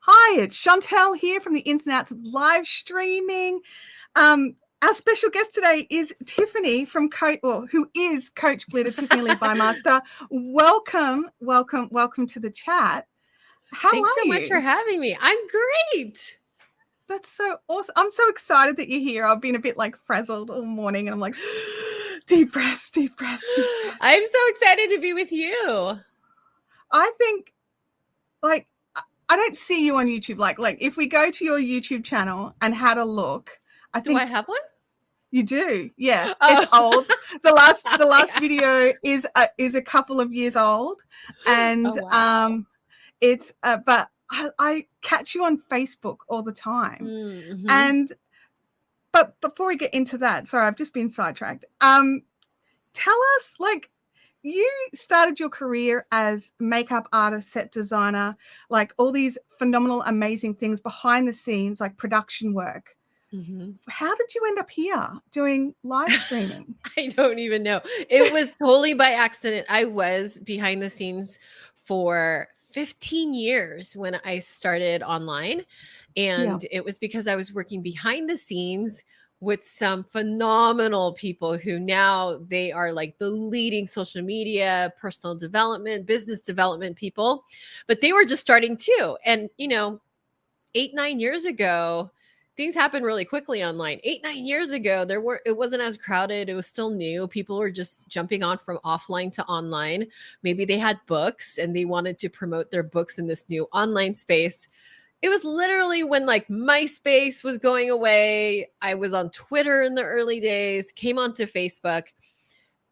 Hi, it's Chantelle here from the ins and outs of live streaming. Our special guest today is Tiffany from who is Coach Glitter, Tiffany Lee Bymaster. Welcome to the chat. How Thanks are so much for you? having me. I'm great. That's so awesome. I'm so excited that you're here. I've been a bit like frazzled all morning and I'm like, deep breaths, deep breaths, deep breaths. I'm so excited to be with you. I think like I don't see you on YouTube. Like if we go to your YouTube channel and had a look, I Do think I have one? you do. Yeah. Oh. It's old. The last video is a couple of years old, and Oh, wow. it's but I catch you on Facebook all the time. Mm-hmm. And but before we get into that, sorry, I've just been sidetracked. Tell us, like, you started your career as makeup artist, set designer, like all these phenomenal, amazing things behind the scenes, like production work. Mm-hmm. How did you end up here doing live streaming? I don't even know. It was totally by accident. I was behind the scenes for 15 years when I started online. And it was because I was working behind the scenes with some phenomenal people who now they are like the leading social media, personal development, business development people, but they were just starting too. And, 8-9 years ago, things happened really quickly online. 8-9 years ago, it wasn't as crowded. It was still new. People were just jumping on from offline to online. Maybe they had books and they wanted to promote their books in this new online space. It was literally when like MySpace was going away. I was on Twitter in the early days, came onto Facebook.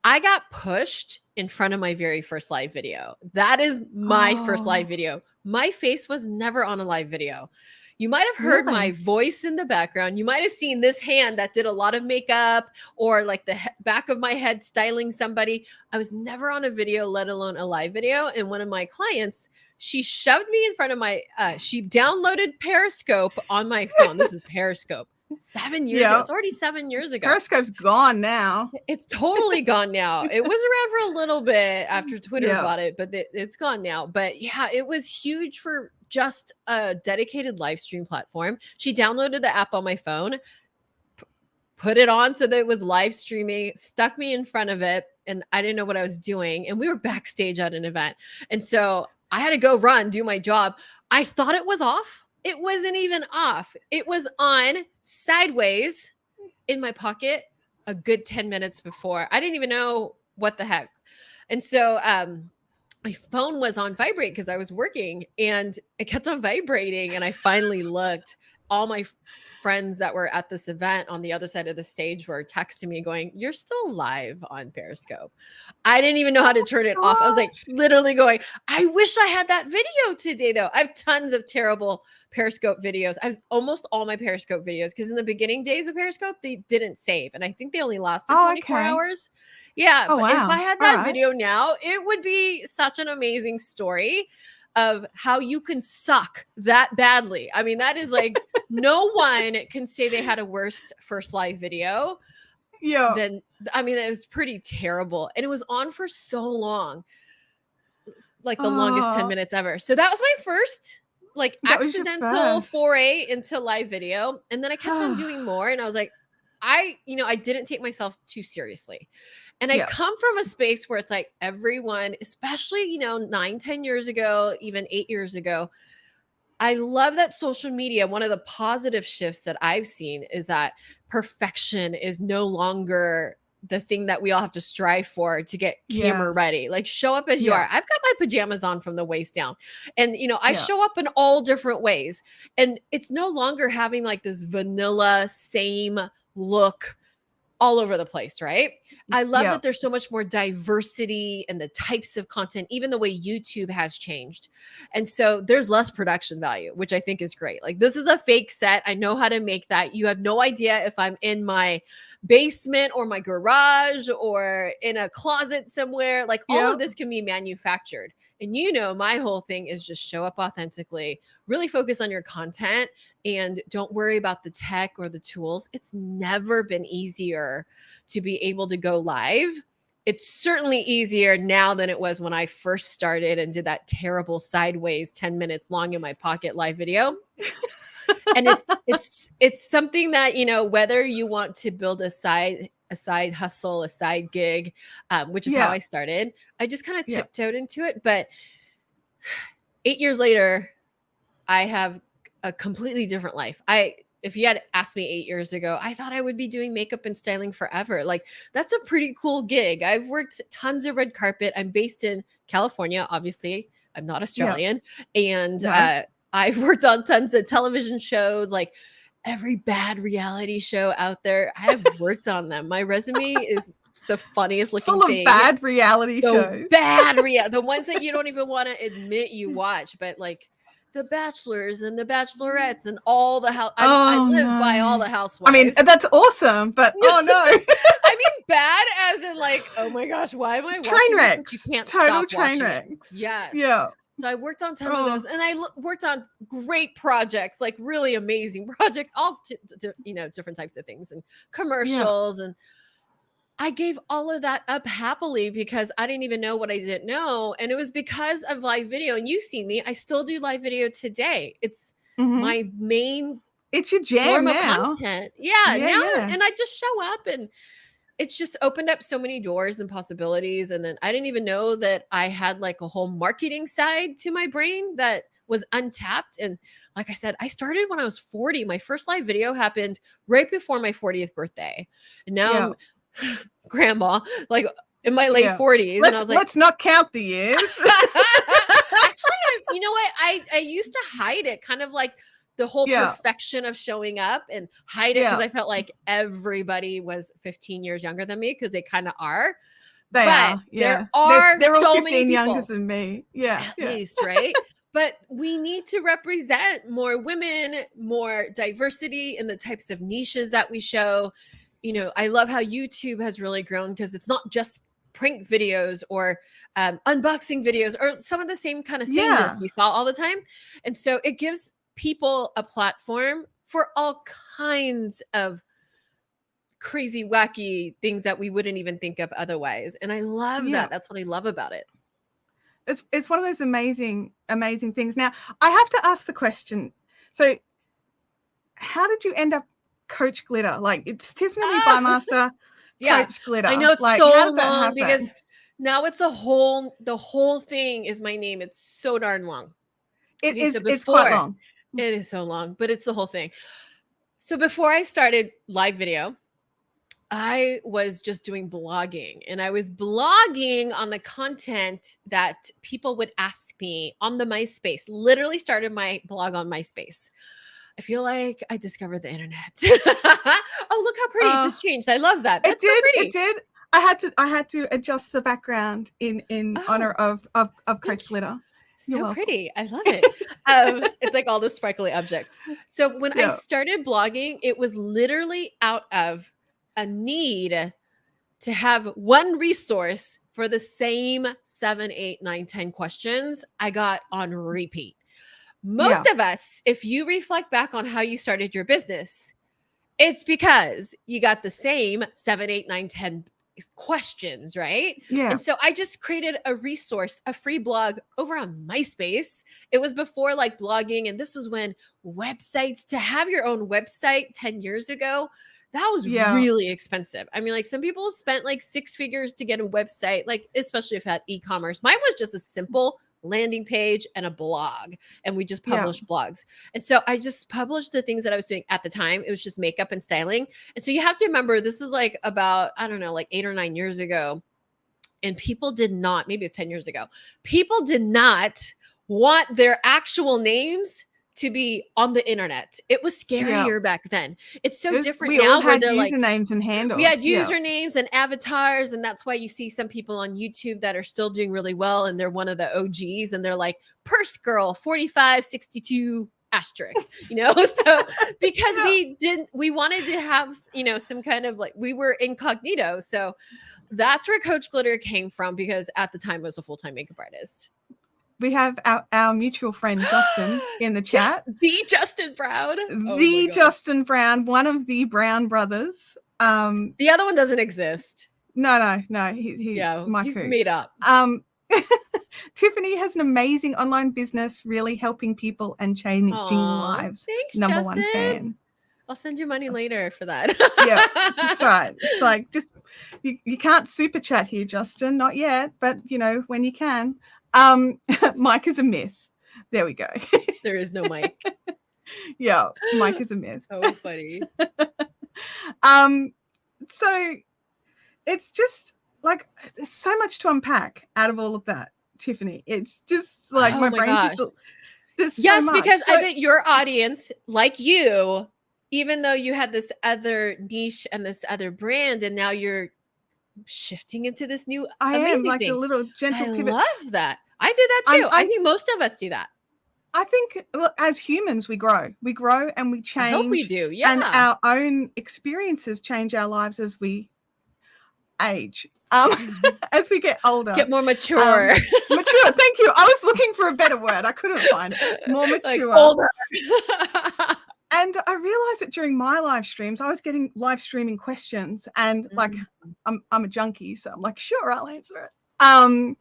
I got pushed in front of my very first live video. That is my first live video. My face was never on a live video. You might have heard my voice in the background. You might have seen this hand that did a lot of makeup or like the back of my head styling somebody. I was never on a video, let alone a live video. And one of my clients, she shoved me in front of she downloaded Periscope on my phone. This is Periscope. 7 years ago. It's already 7 years ago. Periscope's gone now. It's totally gone now. It was around for a little bit after Twitter bought it, but it's gone now. But yeah, it was huge for just a dedicated live stream platform. She downloaded the app on my phone, put it on so that it was live streaming, stuck me in front of it, and I didn't know what I was doing. And we were backstage at an event. And so I had to go do my job. I thought it was off. It wasn't even off. It was on sideways in my pocket a good 10 minutes before. I didn't even know what the heck. And so my phone was on vibrate because I was working and it kept on vibrating. And I finally looked. All my friends that were at this event on the other side of the stage were texting me going, "You're still live on Periscope." I didn't even know how to turn it off. I was like literally going, I wish I had that video today though. I have tons of terrible Periscope videos. I have almost all my Periscope videos because in the beginning days of Periscope, they didn't save. And I think they only lasted 24 hours. Yeah. But if I had that video now, it would be such an amazing story of how you can suck that badly. I mean, that is like, no one can say they had a worst first live video. Yeah. Then, I mean, it was pretty terrible. And it was on for so long, like the longest 10 minutes ever. So that was my first like accidental foray into live video. And then I kept on doing more. And I was like, I didn't take myself too seriously. And I come from a space where it's like everyone, especially, 9-10 years ago, even 8 years ago, I love that social media, one of the positive shifts that I've seen is that perfection is no longer the thing that we all have to strive for to get camera ready. Like show up as you are. I've got my pajamas on from the waist down. And, I show up in all different ways. And it's no longer having like this vanilla same look all over the place, right? I love that there's so much more diversity in the types of content, even the way YouTube has changed. And so there's less production value, which I think is great. Like this is a fake set. I know how to make that. You have no idea if I'm in my basement or my garage or in a closet somewhere. Like all of this can be manufactured. And my whole thing is just show up authentically, really focus on your content and don't worry about the tech or the tools. It's never been easier to be able to go live it's certainly easier now than it was when I first started and did that terrible sideways 10 minutes long in my pocket live video. And it's something that, you know, whether you want to build a side hustle, a side gig, which is how I started, I just kind of tiptoed into it. But 8 years later, I have a completely different life. If you had asked me 8 years ago, I thought I would be doing makeup and styling forever. Like, that's a pretty cool gig. I've worked tons of red carpet. I'm based in California. Obviously, I'm not Australian. And I've worked on tons of television shows, like every bad reality show out there. I have worked on them. My resume is the funniest looking full of thing. bad reality shows. The ones that you don't even want to admit you watch, but like The Bachelors and The Bachelorettes and all the I live by all the housewives. I mean, that's awesome, but oh no. I mean, bad as in like, oh my gosh, why am I watching train wrecks? You can't Total stop train watching wrecks. Yes. Yeah. So I worked on tons of those, and I worked on great projects, like really amazing projects, all you know, different types of things and commercials, and I gave all of that up happily because I didn't even know what I didn't know. And it was because of live video. And you've seen me. I still do live video today. It's my main it's your jam form now. of content. And I just show up, and it's just opened up so many doors and possibilities. And then I didn't even know that I had like a whole marketing side to my brain that was untapped. And like I said, I started when I was 40. My first live video happened right before my 40th birthday. And now I'm grandma, like in my late 40s. And I was like, let's not count the years. Actually, you know what? I used to hide it, kind of like the whole perfection of showing up, and hide it because I felt like everybody was 15 years younger than me, because they kind of are. There are they're all so 15 many people, younger than me. At least, right? But we need to represent more women, more diversity in the types of niches that we show. You know, I love how YouTube has really grown, because it's not just prank videos or unboxing videos or some of the same kind of sameness we saw all the time. And so it gives people a platform for all kinds of crazy, wacky things that we wouldn't even think of otherwise. And I love that. That's what I love about it. It's one of those amazing things. Now, I have to ask the question. So how did you end up Coach Glitter? Like, it's TIffany Bymaster, Coach Glitter. I know, it's like, so long, because now it's the whole thing is my name. It's so darn long. It's quite long. It is so long, but it's the whole thing. So before I started live video, I was just doing blogging, and I was blogging on the content that people would ask me on the MySpace. Literally started my blog on MySpace. I feel like I discovered the internet. Oh, look how pretty it just changed. I love that. That's so pretty. It did. I had to adjust the background in honor of Coach Glitter. So pretty. I love it. It's like all the sparkly objects. So when I started blogging, it was literally out of a need to have one resource for the same 7, 8, 9, 10 questions I got on repeat. Most of us, if you reflect back on how you started your business, it's because you got the same 7, 8, 9, 10 questions, right? And so I just created a resource, a free blog over on MySpace. It was before like blogging, and this was when websites, to have your own website 10 years ago, that was really expensive. I mean, like, some people spent like 6 figures to get a website, like, especially if had e-commerce. Mine was just a simple landing page and a blog, and we just published blogs. And so I just published the things that I was doing at the time. It was just makeup and styling. And so you have to remember, this is like about, I don't know, like 8 or 9 years ago. And people did not, maybe it's 10 years ago, people did not want their actual names to be on the internet. It was scarier back then. It's so different now, where they're like usernames and handles. We had usernames and avatars, and that's why you see some people on YouTube that are still doing really well, and they're one of the OGs, and they're like Purse Girl 4562 asterisk, you know. So because we wanted to have, you know, some kind of like, we were incognito. So that's where Coach Glitter came from, because at the time I was a full-time makeup artist. We have our mutual friend Justin in the chat. The Justin Brown. Justin Brown, one of the Brown brothers. The other one doesn't exist. No. He's Yeah, my he's coup. made up. Tiffany has an amazing online business, really helping people and changing lives. Thanks, Number Justin. 1 fan. I'll send you money later for that. Yeah, that's right. It's like, just you can't super chat here, Justin, not yet, but when you can. Mike is a myth. There we go. There is no Mike. Yeah, Mike is a myth. So funny. So it's just like, there's so much to unpack out of all of that, Tiffany. It's just like, my brain's gosh. just, there's yes, so much. Because I bet your audience, like you, even though you had this other niche and this other brand, and now you're shifting into this new amazing like thing. a little gentle pivot. I love that. I did that too. I think most of us do that. I think, as humans, we grow and we change. I hope we do. Yeah. And our own experiences change our lives as we age, as we get older, get more mature. Mature. Thank you. I was looking for a better word. I couldn't find it. More mature. Like older. And I realized that during my live streams, I was getting live streaming questions, and like, I'm a junkie, so I'm like, sure, I'll answer it. And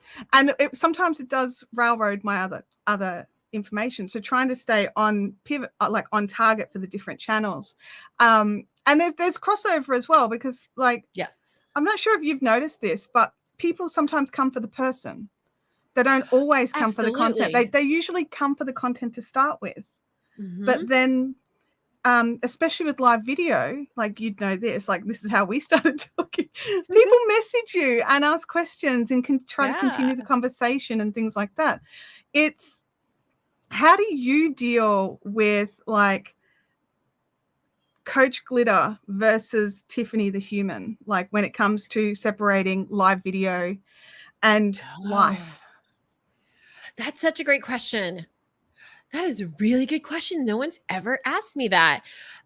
sometimes it does railroad my other information. So trying to stay on pivot, like on target for the different channels. And there's crossover as well, because like, yes, I'm not sure if you've noticed this, but people sometimes come for the person. They don't always come for the content. They usually come for the content to start with. But then, especially with live video, like, you'd know this, like, this is how we started talking. People message you and ask questions and can try to continue the conversation and things like that. It's, how do you deal with like Coach Glitter versus Tiffany the human, like when it comes to separating live video and life? That's such a great question. That is a really good question. No one's ever asked me that.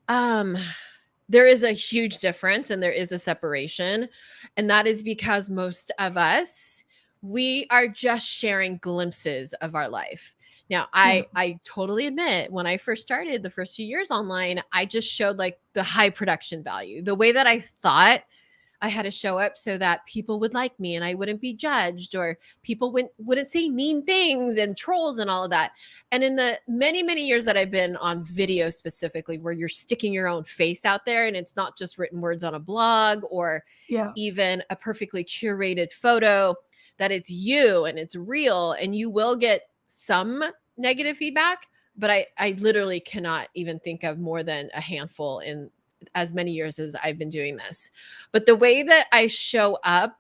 There is a huge difference and there is a separation. And that is because most of us, we are just sharing glimpses of our life. Now, I totally admit, when I first started the first few years online, I just showed like the high production value, the way that I thought I had to show up so that people would like me and I wouldn't be judged, or people wouldn't say mean things and trolls and all of that. And in the many, many years that I've been on video specifically, where you're sticking your own face out there and it's not just written words on a blog or even a perfectly curated photo, that it's you and it's real, and you will get some negative feedback, but I literally cannot even think of more than a handful in as many years as I've been doing this. But the way that I show up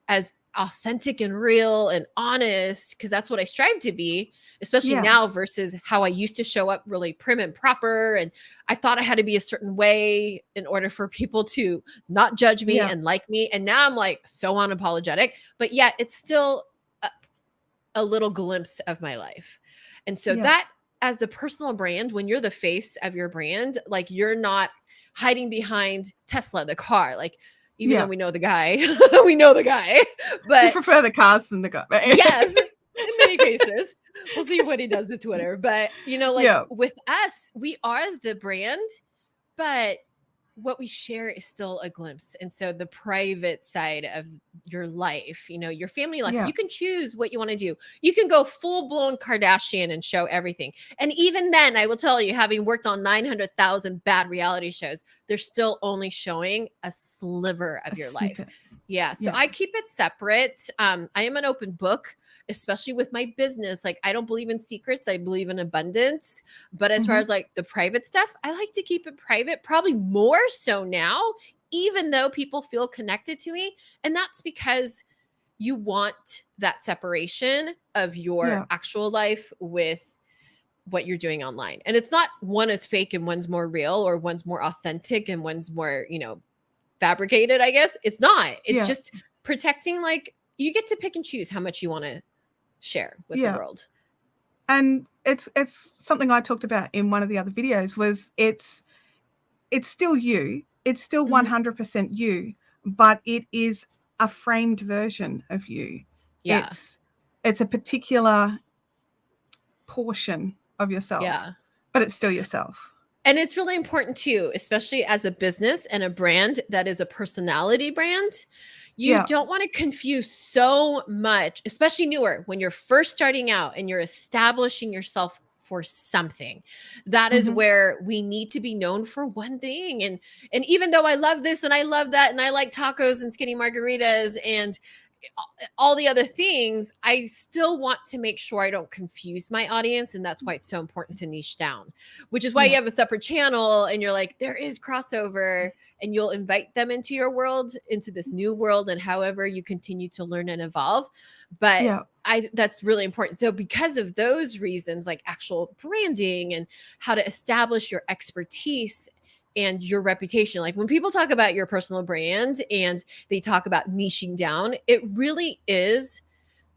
as authentic and real and honest, because that's what I strive to be, especially now versus how I used to show up really prim and proper. And I thought I had to be a certain way in order for people to not judge me and like me. And now I'm like so unapologetic, but yet it's still a little glimpse of my life. And so that, as a personal brand, when you're the face of your brand, like, you're not hiding behind Tesla, the car, like, even though we know the guy, but we prefer the cars than the guy. Yes, in many cases. We'll see what he does to Twitter. But, with us, we are the brand, but what we share is still a glimpse. And so the private side of your life, your family life, you can choose what you want to do. You can go full blown Kardashian and show everything. And even then, I will tell you, having worked on 900,000 bad reality shows, they're still only showing a sliver of your life. Yeah. So I keep it separate. I am an open book, especially with my business. Like, I don't believe in secrets. I believe in abundance. But as far as like the private stuff, I like to keep it private, probably more so now, even though people feel connected to me. And that's because you want that separation of your actual life with what you're doing online. And it's not one is fake and one's more real, or one's more authentic and one's more, fabricated, I guess. It's not. It's just protecting, like, you get to pick and choose how much you want to share with the world. And it's something I talked about in one of the other videos, was it's still you. It's still 100% you, but it is a framed version of you. Yeah. It's a particular portion of yourself. Yeah. But it's still yourself. And it's really important too, especially as a business and a brand that is a personality brand. You don't want to confuse so much, especially newer, when you're first starting out and you're establishing yourself for something. That is where we need to be known for one thing. And even though I love this and I love that and I like tacos and skinny margaritas and all the other things, I still want to make sure I don't confuse my audience. And that's why it's so important to niche down, which is why you have a separate channel and you're like, there is crossover, and you'll invite them into your world, into this new world, and however you continue to learn and evolve. But that's really important. So because of those reasons, like actual branding and how to establish your expertise and your reputation. Like when people talk about your personal brand and they talk about niching down, it really is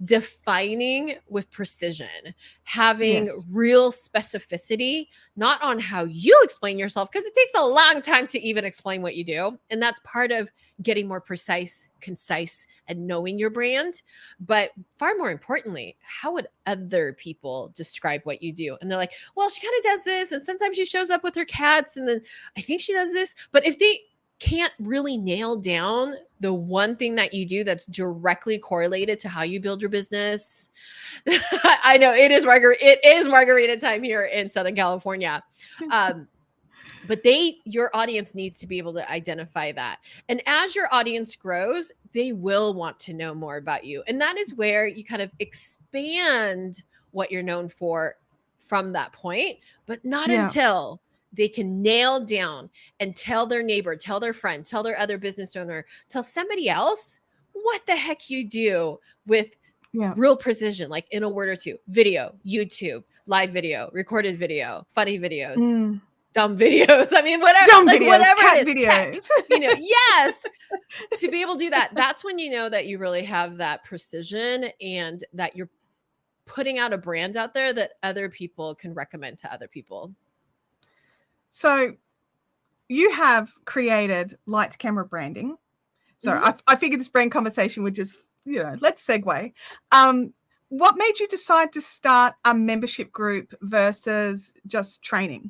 defining with precision, having real specificity, not on how you explain yourself, because it takes a long time to even explain what you do. And that's part of getting more precise, concise, and knowing your brand. But far more importantly, how would other people describe what you do? And they're like, well, she kind of does this. And sometimes she shows up with her cats. And then I think she does this. But if they can't really nail down the one thing that you do that's directly correlated to how you build your business. I know it is margarita time here in Southern California. But your audience needs to be able to identify that. And as your audience grows, they will want to know more about you. And that is where you kind of expand what you're known for from that point, but not until they can nail down and tell their neighbor, tell their friend, tell their other business owner, tell somebody else what the heck you do with real precision, like in a word or two: video, YouTube, live video, recorded video, funny videos, dumb videos. I mean, whatever, dumb like videos, whatever cat it is, videos. tech, yes. To be able to do that, that's when you know that you really have that precision and that you're putting out a brand out there that other people can recommend to other people. So you have created lights, camera branding. So I figured this brand conversation would just, let's segue. What made you decide to start a membership group versus just training?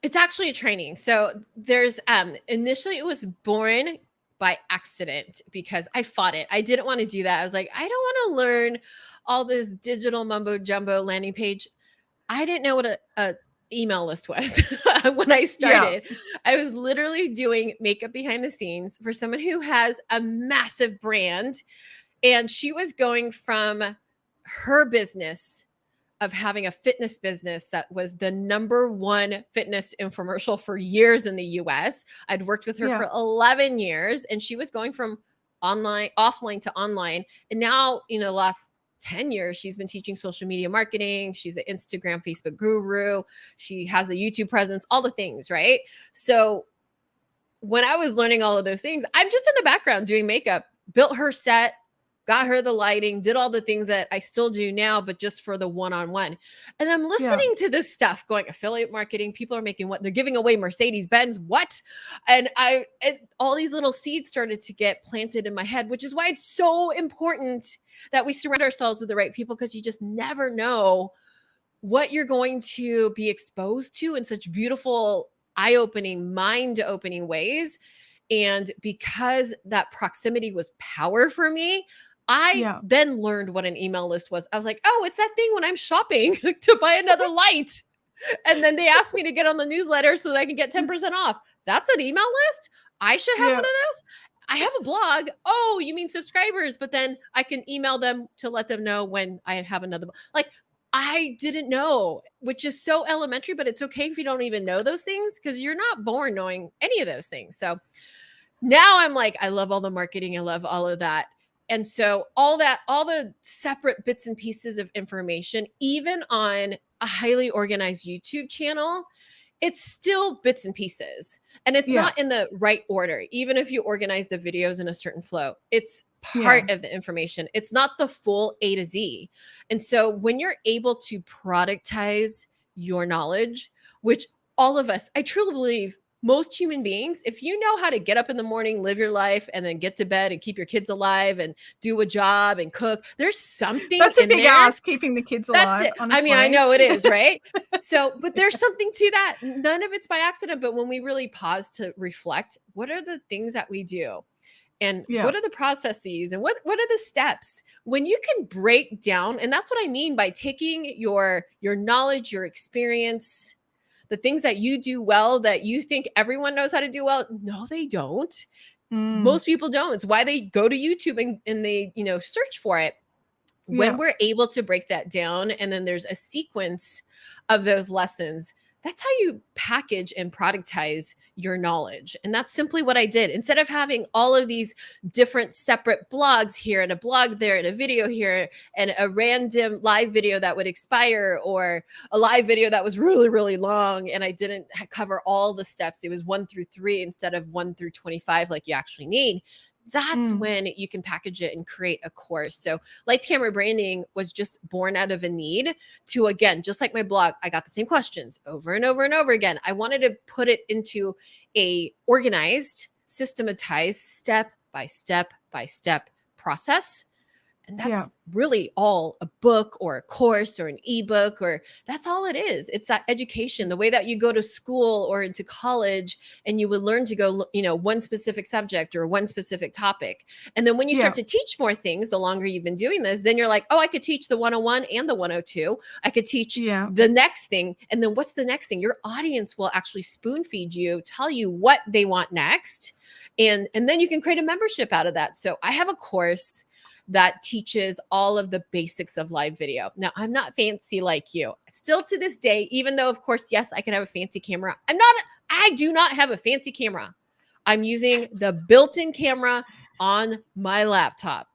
It's actually a training. So there's initially it was born by accident because I fought it. I didn't want to do that. I was like, I don't want to learn all this digital mumbo jumbo landing page. I didn't know what a email list was when I started. I was literally doing makeup behind the scenes for someone who has a massive brand. And she was going from her business of having a fitness business that was the #1 fitness infomercial for years in the US. I'd worked with her for 11 years, and she was going from offline to online. And now, last 10 years, she's been teaching social media marketing. She's an Instagram, Facebook guru. She has a YouTube presence, all the things, right? So when I was learning all of those things, I'm just in the background doing makeup, built her set, got her the lighting, did all the things that I still do now, but just for the one-on-one. And I'm listening to this stuff going, affiliate marketing, people are making what? They're giving away Mercedes-Benz, what? And all these little seeds started to get planted in my head, which is why it's so important that we surround ourselves with the right people, because you just never know what you're going to be exposed to in such beautiful, eye-opening, mind-opening ways. And because that proximity was power for me, I then learned what an email list was. I was like, oh, it's that thing when I'm shopping to buy another light. And then they asked me to get on the newsletter so that I can get 10% off. That's an email list? I should have one of those. I have a blog. Oh, you mean subscribers? But then I can email them to let them know when I have another. Like, I didn't know, which is so elementary, but it's okay if you don't even know those things, because you're not born knowing any of those things. So now I'm like, I love all the marketing. I love all of that. And so all the separate bits and pieces of information, even on a highly organized YouTube channel, it's still bits and pieces. And it's not in the right order. Even if you organize the videos in a certain flow, it's part of the information. It's not the full A to Z. And so when you're able to productize your knowledge, which all of us, I truly believe, most human beings, if you know how to get up in the morning, live your life, and then get to bed and keep your kids alive and do a job and cook, there's something That's a big there. ask, keeping the kids alive. That's it. Honestly. I mean, I know it is, right? But there's something to that. None of it's by accident. But when we really pause to reflect, what are the things that we do? and Yeah. what are the processes and what are the steps. When you can break down, and that's what I mean by taking your knowledge, your experience, the things that you do well that you think everyone knows how to do well. No, they don't. Most people don't. It's why they go to YouTube and they, search for it. When we're able to break that down, and then there's a sequence of those lessons, that's how you package and productize your knowledge. And that's simply what I did. Instead of having all of these different separate blogs here and a blog there and a video here and a random live video that would expire, or a live video that was really, really long and I didn't cover all the steps. It was 1 through 3 instead of 1 through 25 like you actually need. That's when you can package it and create a course. So Lights Camera Branding was just born out of a need to, again, just like my blog, I got the same questions over and over and over again. I wanted to put it into a organized, systematized, step by step process. And that's really all a book or a course or an ebook, or that's all it is. It's that education, the way that you go to school or into college and you would learn to go, one specific subject or one specific topic. And then when you start to teach more things, the longer you've been doing this, then you're like, oh, I could teach the 101 and the 102. I could teach the next thing. And then what's the next thing? Your audience will actually spoon feed you, tell you what they want next. And then you can create a membership out of that. So I have a course that teaches all of the basics of live video. Now, I'm not fancy like you. Still to this day, even though, of course, yes, I can have a fancy camera. I do not have a fancy camera. I'm using the built-in camera on my laptop.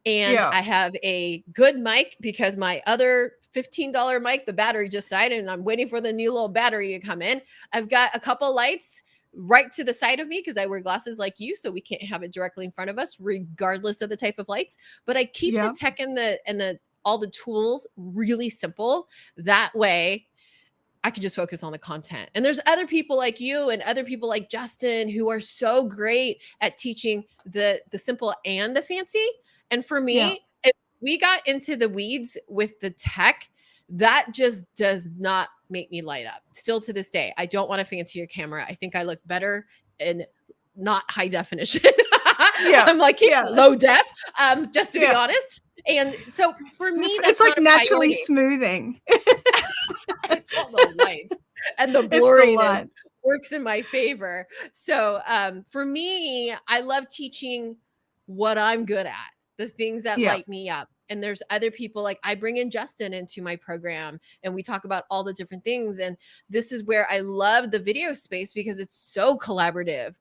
And I have a good mic because my other $15 mic, the battery just died, and I'm waiting for the new little battery to come in. I've got a couple lights right to the side of me because I wear glasses like you, so we can't have it directly in front of us, regardless of the type of lights. But I keep the tech and all the tools really simple. That way, I could just focus on the content. And there's other people like you and other people like Justin who are so great at teaching the simple and the fancy. And for me, if we got into the weeds with the tech, that just does not make me light up. Still to this day, I don't want to fancier camera. I think I look better in not high definition. I'm like low def, just to be honest. And so for me, that's like naturally smoothing. It's all the lights and the blurriness works in my favor. So for me, I love teaching what I'm good at, the things that light me up. And there's other people, like I bring in Justin into my program and we talk about all the different things. And this is where I love the video space because it's so collaborative.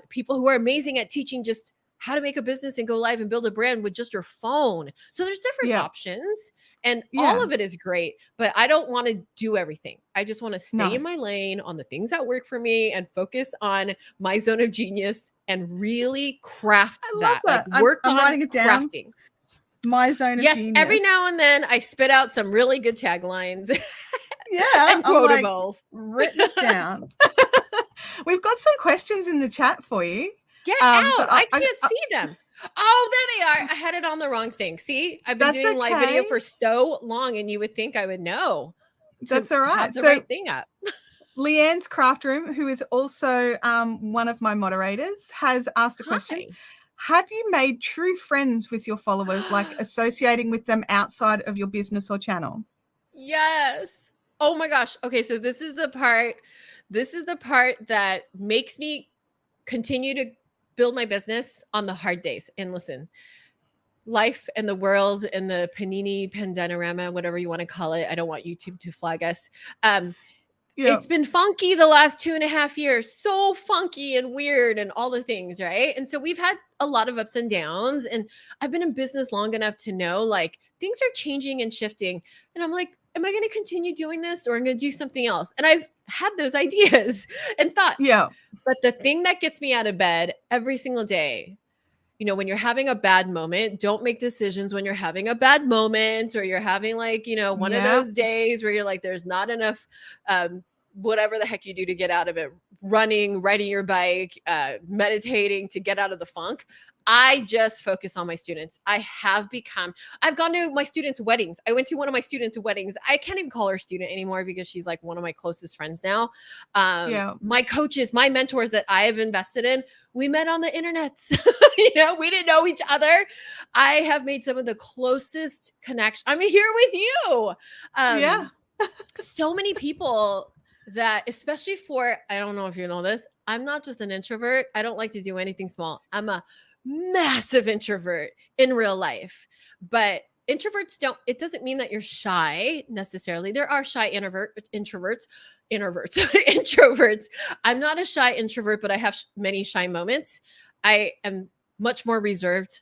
People who are amazing at teaching just how to make a business and go live and build a brand with just your phone. So there's different options and all of it is great, but I don't want to do everything. I just want to stay in my lane on the things that work for me and focus on my zone of genius and really craft that. Like work on writing it down. crafting. My zone of genius. Every now and then I spit out some really good taglines. And Like, quotables. written it down. We've got some questions in the chat for you. Get out. So I can't see them. Oh, there they are. I had it on the wrong thing. See, I've been doing live video for so long and you would think I would know. That's all right. Have the right thing up. Leanne's Craft Room, who is also one of my moderators, has asked a question. Have you made true friends with your followers, like associating with them outside of your business or channel? Yes. Oh my gosh. Okay, so this is the part that makes me continue to build my business on the hard days. And listen, life and the world and the panini pandanorama, whatever you want to call it. I don't want YouTube to flag us. It's been funky the last 2.5 years, so funky and weird and all the things, right? And so we've had a lot of ups and downs, and I've been in business long enough to know like things are changing and shifting. And I'm like, am I going to continue doing this or I'm going to do something else? And I've had those ideas and thoughts. But the thing that gets me out of bed every single day, when you're having a bad moment, don't make decisions when you're having a bad moment or you're having like, one of those days where you're like, there's not enough, whatever the heck you do to get out of it, running, riding your bike, meditating to get out of the funk. I just focus on my students. I've gone to my students' weddings. I went to one of my students' weddings. I can't even call her student anymore because she's like one of my closest friends now. My coaches, my mentors that I have invested in, we met on the internet. We didn't know each other. I have made some of the closest connections. I'm here with you. So many people that, especially I don't know if you know this, I'm not just an introvert. I don't like to do anything small. I'm a massive introvert in real life, but introverts it doesn't mean that you're shy necessarily. There are shy introverts. I'm not a shy introvert, but I have many shy moments. I am much more reserved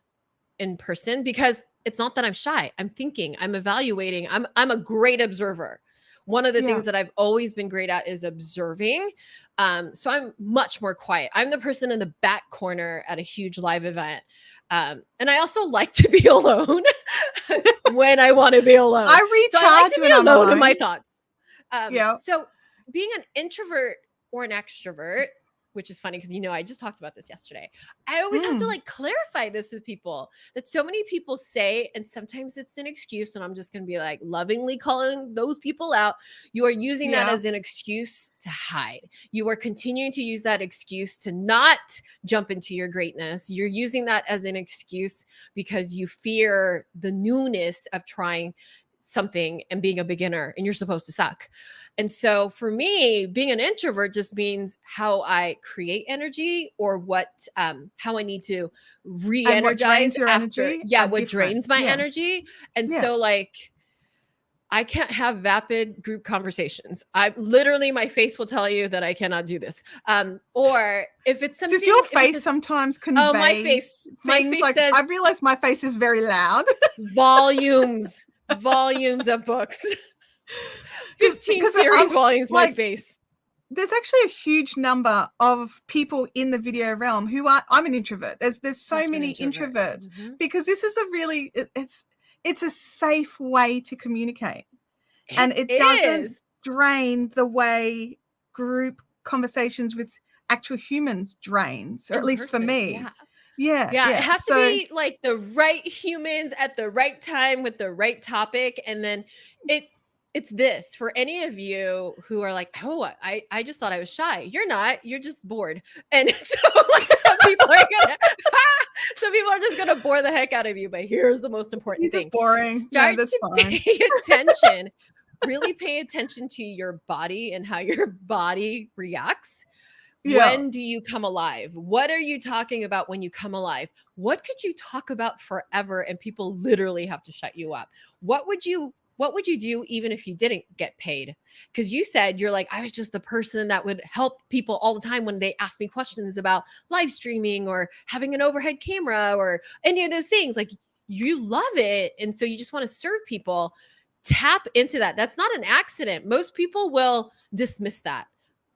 in person because it's not that I'm shy. I'm thinking, I'm evaluating. I'm a great observer. One of the things that I've always been great at is observing. So I'm much more quiet. I'm the person in the back corner at a huge live event. And I also like to be alone when I want to be alone. I like to be alone in my thoughts. So being an introvert or an extrovert, which is funny because, I just talked about this yesterday. I always have to like clarify this with people that so many people say, and sometimes it's an excuse. And I'm just going to be like lovingly calling those people out. You are using that as an excuse to hide. You are continuing to use that excuse to not jump into your greatness. You're using that as an excuse because you fear the newness of trying something and being a beginner and you're supposed to suck. And so for me, being an introvert just means how I create energy or how I need to re-energize after. What drains my energy. And so like, I can't have vapid group conversations. My face will tell you that I cannot do this. Or if it's something. Does your face sometimes convey? Oh, my face like, says. I realize my face is very loud. volumes of books. 15 series volumes, like, my face. There's actually a huge number of people in the video realm who I'm an introvert. There's so many introverts because this is it's a safe way to communicate. And it doesn't drain the way group conversations with actual humans drains, or at least for me. Yeah. It has to be like the right humans at the right time with the right topic. And then it's this for any of you who are like, oh, I just thought I was shy. You're not. You're just bored. And so like some people are just gonna bore the heck out of you. But here's the most important thing: just boring. Start to pay attention. Really pay attention to your body and how your body reacts. When do you come alive? What are you talking about when you come alive? What could you talk about forever and people literally have to shut you up? What would you do even if you didn't get paid? Because you said you're like, I was just the person that would help people all the time when they ask me questions about live streaming or having an overhead camera or any of those things. Like, you love it. And so you just want to serve people. Tap into that. That's not an accident. Most people will dismiss that.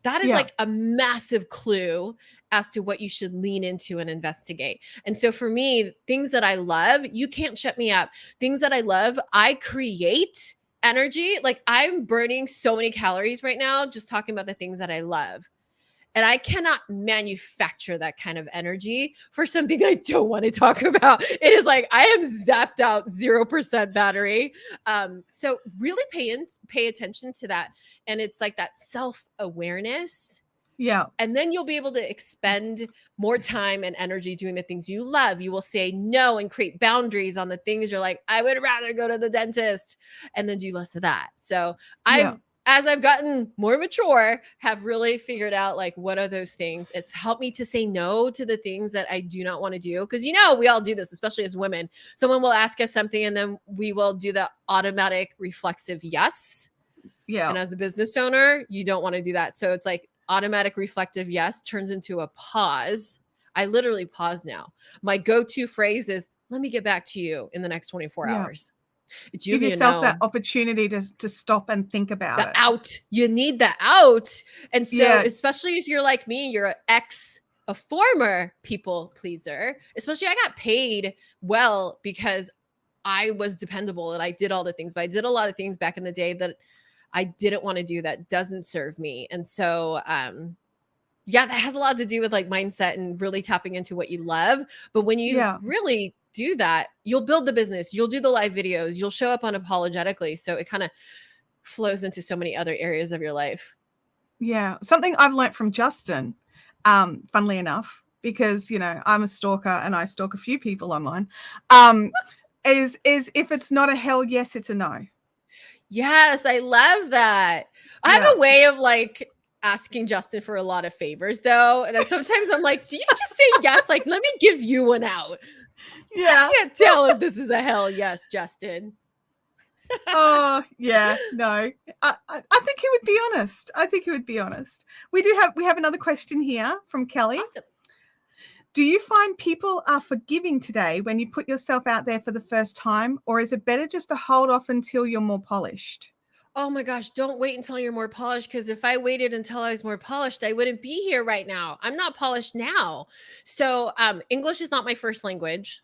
That is like a massive clue as to what you should lean into and investigate. And so for me, things that I love, you can't shut me up. Things that I love, I create energy. Like, I'm burning so many calories right now just talking about the things that I love. And I cannot manufacture that kind of energy for something I don't want to talk about. It is like, I am zapped out 0% battery. So really pay attention to that. And it's like that self-awareness. Yeah. And then you'll be able to expend more time and energy doing the things you love. You will say no and create boundaries on the things you're like, I would rather go to the dentist, and then do less of that. So as I've gotten more mature, have really figured out like, what are those things? It's helped me to say no to the things that I do not want to do. Because, we all do this, especially as women. Someone will ask us something and then we will do the automatic reflexive yes. Yeah. And as a business owner, you don't want to do that. So it's like automatic reflective yes turns into a pause. I literally pause now. My go-to phrase is, let me get back to you in the next 24 hours. It's usually give yourself that opportunity to stop and think about it. Out. You need the out. And so especially if you're like me, you're a former people pleaser, especially I got paid well because I was dependable and I did all the things, but I did a lot of things back in the day that I didn't want to do that doesn't serve me. And so Yeah, that has a lot to do with like mindset and really tapping into what you love. But when you really do that, you'll build the business, you'll do the live videos, you'll show up unapologetically. So it kind of flows into so many other areas of your life. Yeah. Something I've learned from Justin, funnily enough, because, you know, I'm a stalker and I stalk a few people online, is if it's not a hell yes, it's a no. Yes, I love that. I have a way of like asking Justin for a lot of favors though. And then sometimes I'm like, do you just say yes? Like, let me give you one out. Yeah. I can't tell if this is a hell yes, Justin. Oh, yeah, no. I think he would be honest. I think he would be honest. We have another question here from Kelly. Awesome. Do you find people are forgiving today when you put yourself out there for the first time, or is it better just to hold off until you're more polished? Oh my gosh, don't wait until you're more polished, because if I waited until I was more polished, I wouldn't be here right now. I'm not polished now. So English is not my first language.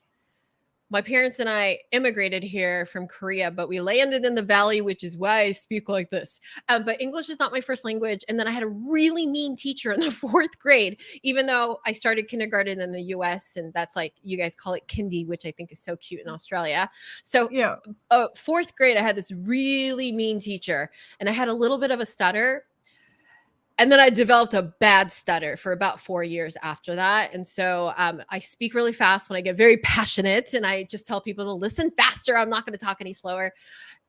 My parents and I immigrated here from Korea, but we landed in the Valley, which is why I speak like this. But English is not my first language. And then I had a really mean teacher in the 4th grade, even though I started kindergarten in the US. And that's like, you guys call it kindy, which I think is so cute in Australia. So 4th grade, I had this really mean teacher and I had a little bit of a stutter. And then I developed a bad stutter for about 4 years after that. And so I speak really fast when I get very passionate, and I just tell people to listen faster. I'm not going to talk any slower.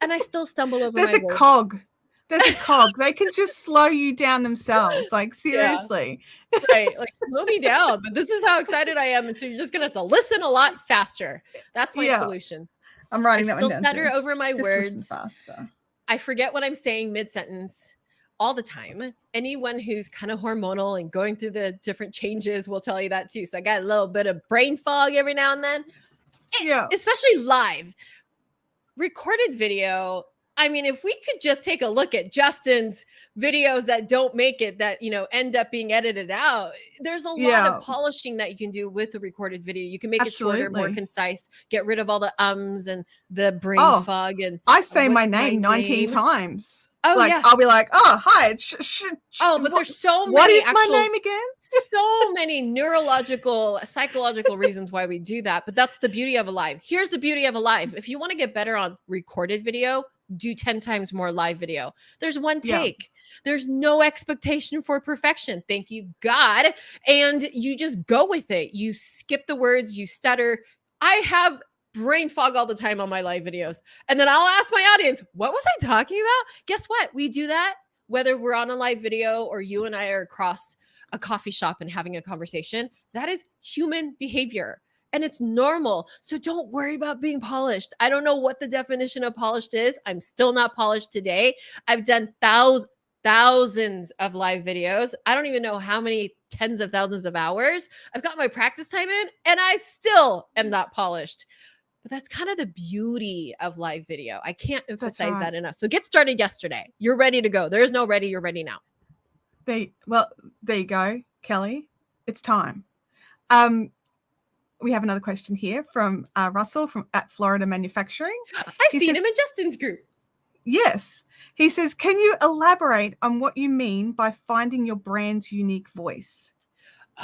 And I still stumble over There's my a words. cog. There's a cog. They can just slow you down themselves. Like, seriously. Yeah. Right. Like, slow me down. But this is how excited I am. And so you're just going to have to listen a lot faster. That's my solution. I'm writing that one down. I still stutter over my just words. Listen faster. I forget what I'm saying mid-sentence all the time. Anyone who's kind of hormonal and going through the different changes will tell you that too. So I got a little bit of brain fog every now and then. Yeah. Especially live. Recorded video, I mean, if we could just take a look at Justin's videos that don't make it, that, you know, end up being edited out, there's a lot of polishing that you can do with the recorded video. You can make it shorter, more concise, get rid of all the ums and the brain fog. And I say my name 19 times. Oh, like, yeah. I'll be like, oh, hi. But there's so many. What is my name again? So many neurological, psychological reasons why we do that. But that's the beauty of a live. Here's the beauty of a live. If you want to get better on recorded video, do 10 times more live video. There's one take. There's no expectation for perfection. Thank you, God. And you just go with it. You skip the words, you stutter. I have brain fog all the time on my live videos. And then I'll ask my audience, what was I talking about? Guess what? We do that whether we're on a live video or you and I are across a coffee shop and having a conversation. That is human behavior and it's normal. So don't worry about being polished. I don't know what the definition of polished is. I'm still not polished today. I've done thousands of live videos. I don't even know how many tens of thousands of hours. I've got my practice time in and I still am not polished. But that's kind of the beauty of live video. I can't emphasize that enough. So get started yesterday. You're ready to go. There is no ready. You're ready now. There you go, Kelly. It's time. We have another question here from Russell at Florida Manufacturing. I've seen him in Justin's group. Yes. He says, can you elaborate on what you mean by finding your brand's unique voice?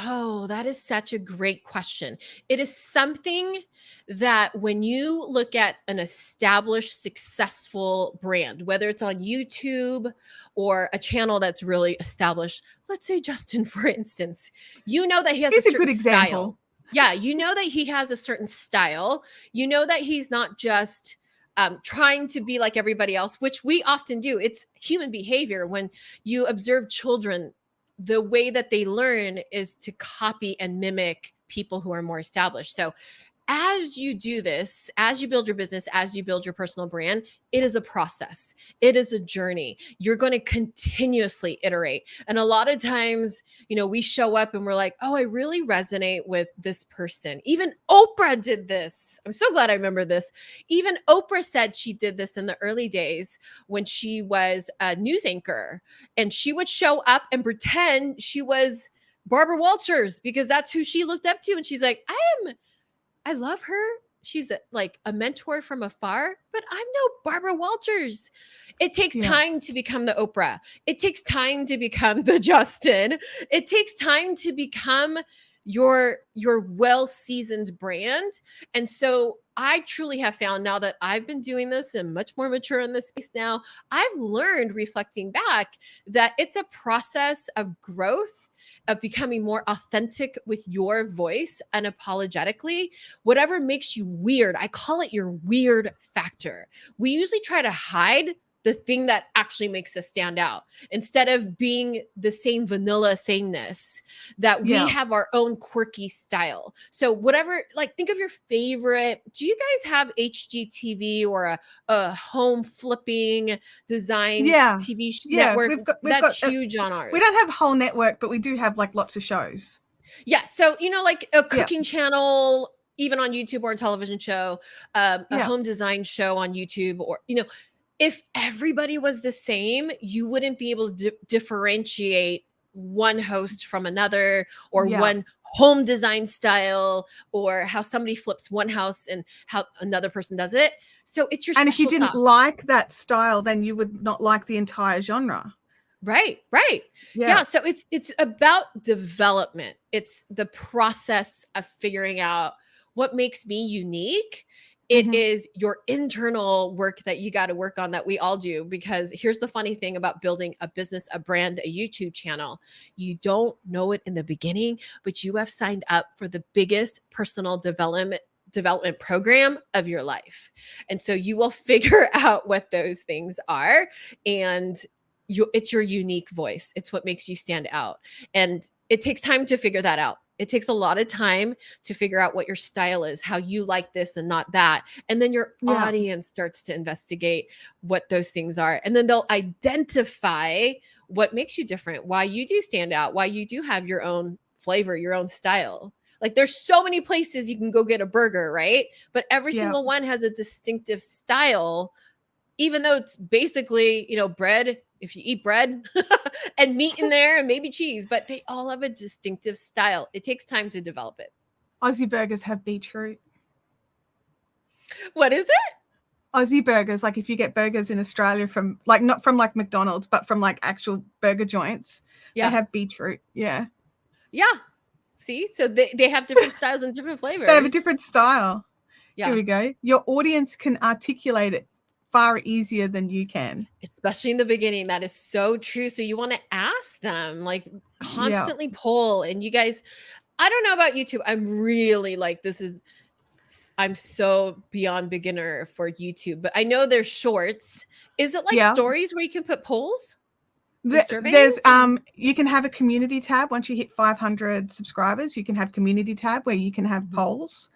Oh, that is such a great question. It is something that when you look at an established, successful brand, whether it's on YouTube or a channel that's really established, let's say Justin, for instance, you know that he has a certain good example. Style. Yeah, you know that he has a certain style. You know that he's not just trying to be like everybody else, which we often do. It's human behavior. When you observe children, the way that they learn is to copy and mimic people who are more established. So as you do this, as you build your business, as you build your personal brand, it is a process. It is a journey. You're going to continuously iterate. And a lot of times, you know, we show up and we're like, oh, I really resonate with this person. Even Oprah did this. I'm so glad I remember this. Even Oprah said she did this in the early days when she was a news anchor. And she would show up and pretend she was Barbara Walters because that's who she looked up to. And she's like, I love her. she's like a mentor from afar, but I'm no Barbara Walters. It takes time to become the Oprah. It takes time to become the Justin. It takes time to become your well-seasoned brand. And so I truly have found, now that I've been doing this and much more mature in this space now, I've learned, reflecting back, that it's a process of growth, of becoming more authentic with your voice unapologetically. Whatever makes you weird, I call it your weird factor. We usually try to hide the thing that actually makes us stand out, instead of being the same vanilla sameness, that we have our own quirky style. So whatever, like, think of your favorite. Do you guys have HGTV or a home flipping design TV network? We've That's got, huge on ours. We don't have a whole network, but we do have like lots of shows. Yeah. So, you know, like a cooking channel, even on YouTube, or a television show, a home design show on YouTube, or, you know, if everybody was the same, you wouldn't be able to differentiate one host from another, or one home design style, or how somebody flips one house and how another person does it. So it's your and if you didn't sauce. like that style, then you would not like the entire genre. Right. Yeah. So it's about development. It's the process of figuring out what makes me unique. It is your internal work that you got to work on, that we all do. Because here's the funny thing about building a business, a brand, a YouTube channel. You don't know it in the beginning, but you have signed up for the biggest personal development program of your life. And so you will figure out what those things are. And it's your unique voice. It's what makes you stand out. And it takes time to figure that out. It takes a lot of time to figure out what your style is, how you like this and not that. And then your audience starts to investigate what those things are. And then they'll identify what makes you different, why you do stand out, why you do have your own flavor, your own style. Like, there's so many places you can go get a burger, right? But every single one has a distinctive style, even though it's basically, you know, bread, if you eat bread and meat in there and maybe cheese, but they all have a distinctive style. It takes time to develop it. Aussie burgers have beetroot. What is it? Aussie burgers, like if you get burgers in Australia from, like, not from like McDonald's, but from like actual burger joints, they have beetroot. Yeah. See, so they have different styles and different flavors. They have a different style. Yeah. Here we go. Your audience can articulate it far easier than you can, especially in the beginning. That is so true. So you want to ask them, like, constantly poll. And you guys, I don't know about YouTube, I'm really like, I'm so beyond beginner for YouTube, but I know there's shorts. Is it like stories where you can put polls? There's you can have a community tab. Once you hit 500 subscribers, you can have community tab where you can have polls.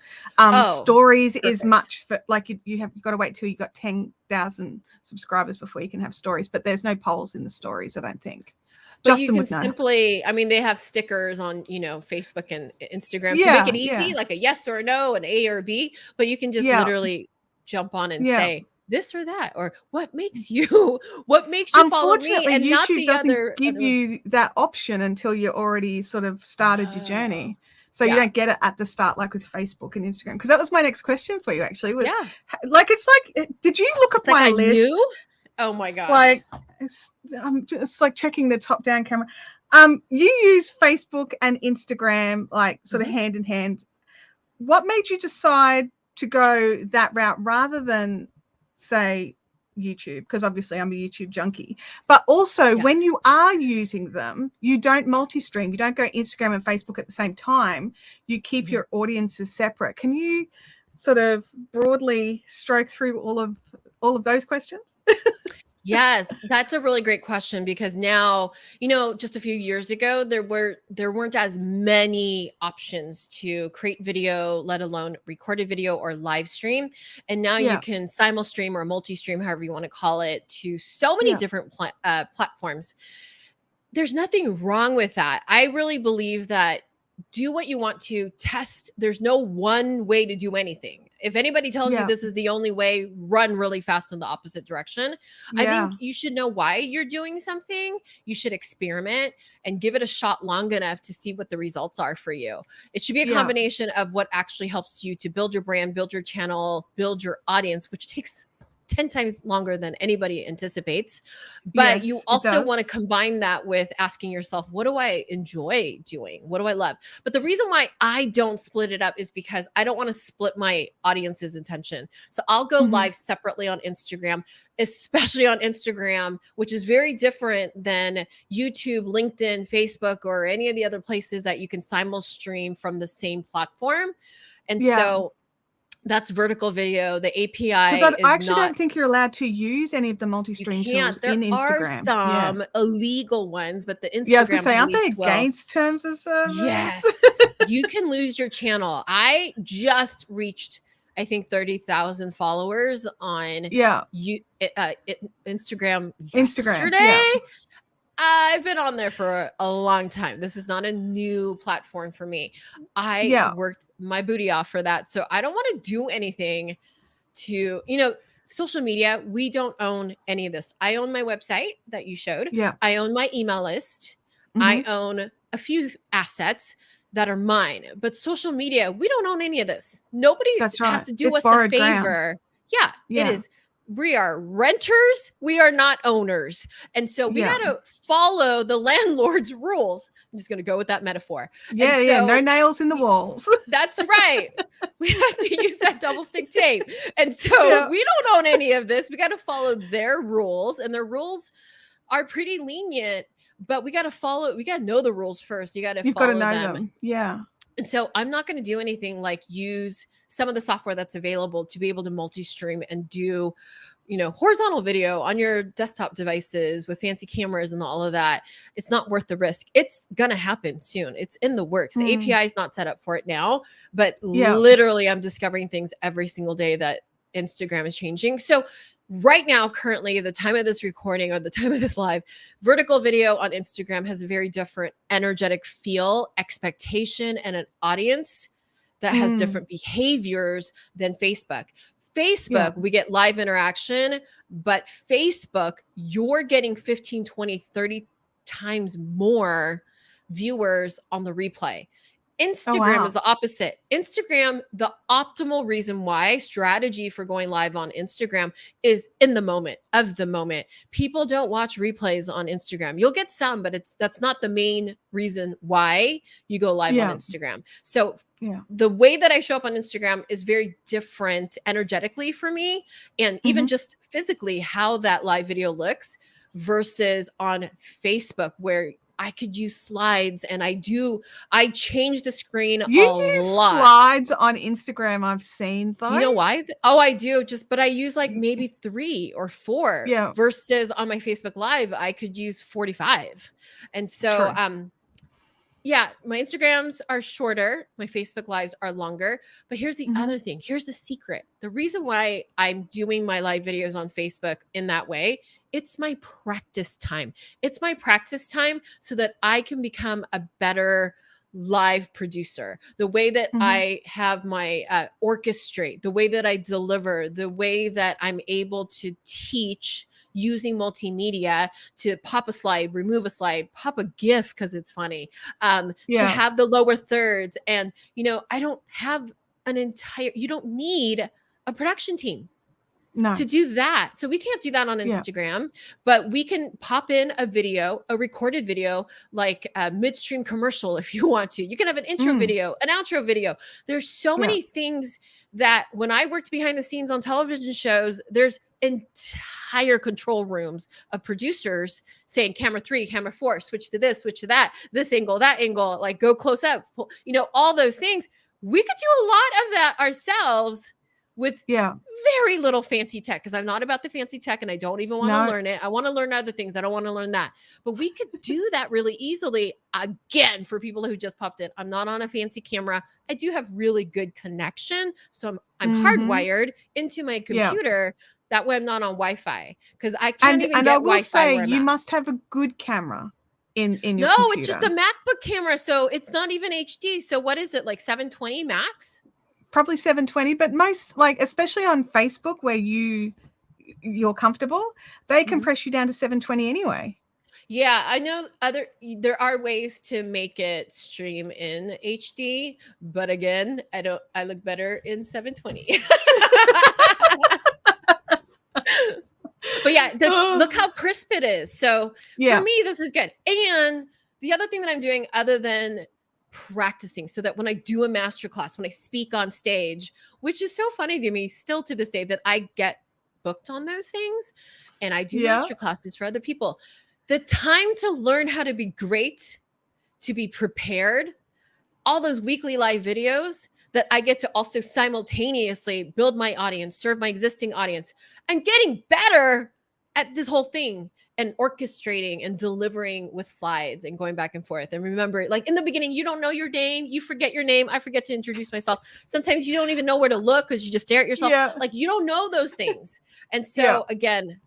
Stories is much for, like, you've got to wait till you got 10,000 subscribers before you can have stories, but there's no polls in the stories, I don't think. But Justin, you can simply, I mean, they have stickers on, you know, Facebook and Instagram to make it easy, like a yes or a no, an A or a B, but you can just literally jump on and say this or that, or what makes you follow me, and YouTube not the doesn't give you that option until you already sort of started your journey. So you don't get it at the start, like with Facebook and Instagram. Because that was my next question for you, actually. Was like, it's like, did you look at my list? Oh my gosh. Like, I'm just like checking the top down camera. You use Facebook and Instagram like sort of hand in hand. What made you decide to go that route rather than, say, YouTube? Because obviously I'm a YouTube junkie, but also when you are using them, you don't multi-stream. You don't go Instagram and Facebook at the same time. You keep your audiences separate. Can you sort of broadly stroke through all of those questions? Yes, that's a really great question, because now, you know, just a few years ago, there weren't as many options to create video, let alone record a video or live stream. And now you can simul-stream or multi-stream, however you want to call it, to so many different platforms. There's nothing wrong with that. I really believe that do what you want to test. There's no one way to do anything. If anybody tells you this is the only way, run really fast in the opposite direction. I think you should know why you're doing something. You should experiment and give it a shot long enough to see what the results are for you. It should be a combination of what actually helps you to build your brand, build your channel, build your audience, which takes 10 times longer than anybody anticipates. But you also want to combine that with asking yourself, what do I enjoy doing? What do I love? But the reason why I don't split it up is because I don't want to split my audience's attention. So I'll go live separately on Instagram, especially on Instagram, which is very different than YouTube, LinkedIn, Facebook, or any of the other places that you can simul-stream from the same platform. And so that's vertical video. The API because I actually don't think you're allowed to use any of the multi-stream tools in Instagram. There are some illegal ones, but the Instagram I was going to say, aren't they against terms of service? Yes. You can lose your channel. I just reached, I think, 30,000 followers on Instagram yesterday. I've been on there for a long time. This is not a new platform for me. I worked my booty off for that. So I don't want to do anything to, social media. We don't own any of this. I own my website that you showed. I own my email list. I own a few assets that are mine. But social media, we don't own any of this. Nobody has to do us a favor. It is. We are renters. We are not owners. And so we got to follow the landlord's rules. I'm just going to go with that metaphor. No nails in the walls. That's right. We have to use that double stick tape. And so we don't own any of this. We got to follow their rules, and their rules are pretty lenient, but we got to know the rules first. You've got to know them. Yeah. And so I'm not going to do anything like use some of the software that's available to be able to multi-stream and do, horizontal video on your desktop devices with fancy cameras and all of that. It's not worth the risk. It's going to happen soon. It's in the works. The API is not set up for it now, but literally I'm discovering things every single day that Instagram is changing. So right now, currently, the time of this recording or the time of this live, vertical video on Instagram has a very different energetic feel, expectation, and an audience that has different behaviors than Facebook. Facebook, we get live interaction, but Facebook, you're getting 15, 20, 30 times more viewers on the replay. Instagram is the opposite. Instagram, the optimal reason why strategy for going live on Instagram is in the moment of the moment. People don't watch replays on Instagram. You'll get some, but that's not the main reason why you go live on Instagram. So the way that I show up on Instagram is very different energetically for me. And even just physically how that live video looks versus on Facebook, where I could use slides, and I change the screen a lot. You use slides on Instagram, I've seen though. You know why? I do, but I use like maybe 3 or 4 versus on my Facebook Live, I could use 45. And so, my Instagrams are shorter. My Facebook Lives are longer. But here's the other thing. Here's the secret. The reason why I'm doing my live videos on Facebook in that way, it's my practice time. It's my practice time so that I can become a better live producer. The way that I have my orchestrate, the way that I deliver, the way that I'm able to teach using multimedia to pop a slide, remove a slide, pop a GIF because it's funny, to have the lower thirds. And, I don't have you don't need a production team to do that. So we can't do that on Instagram, but we can pop in a recorded video, like a midstream commercial if you want to. You can have an intro video, an outro video. There's so many things that when I worked behind the scenes on television shows, there's entire control rooms of producers saying camera 3, camera 4, switch to this, switch to that, this angle, that angle, like go close up, all those things. We could do a lot of that ourselves with very little fancy tech, because I'm not about the fancy tech and I don't even want to learn it. I want to learn other things. I don't want to learn that. But we could do that really easily. Again, for people who just popped in, I'm not on a fancy camera. I do have really good connection. So I'm hardwired into my computer. That way I'm not on Wi-Fi, because I can't even get Wi-Fi. And I will say, you must have a good camera in your computer. No, it's just a MacBook camera. So it's not even HD. So what is it, like 720 max? probably 720, but most, like, especially on Facebook where you're comfortable, they compress you down to 720 anyway. Yeah, I know there are ways to make it stream in HD, but again, I look better in 720. But yeah, look how crisp it is. So for me, this is good. And the other thing that I'm doing other than practicing, so that when I do a masterclass, when I speak on stage, which is so funny to me still to this day that I get booked on those things and I do masterclasses for other people. The time to learn how to be great, to be prepared, all those weekly live videos that I get to also simultaneously build my audience, serve my existing audience, and getting better at this whole thing and orchestrating and delivering with slides and going back and forth. And remember, like in the beginning, you don't know your name. You forget your name. I forget to introduce myself. Sometimes you don't even know where to look because you just stare at yourself. Like you don't know those things. And so again,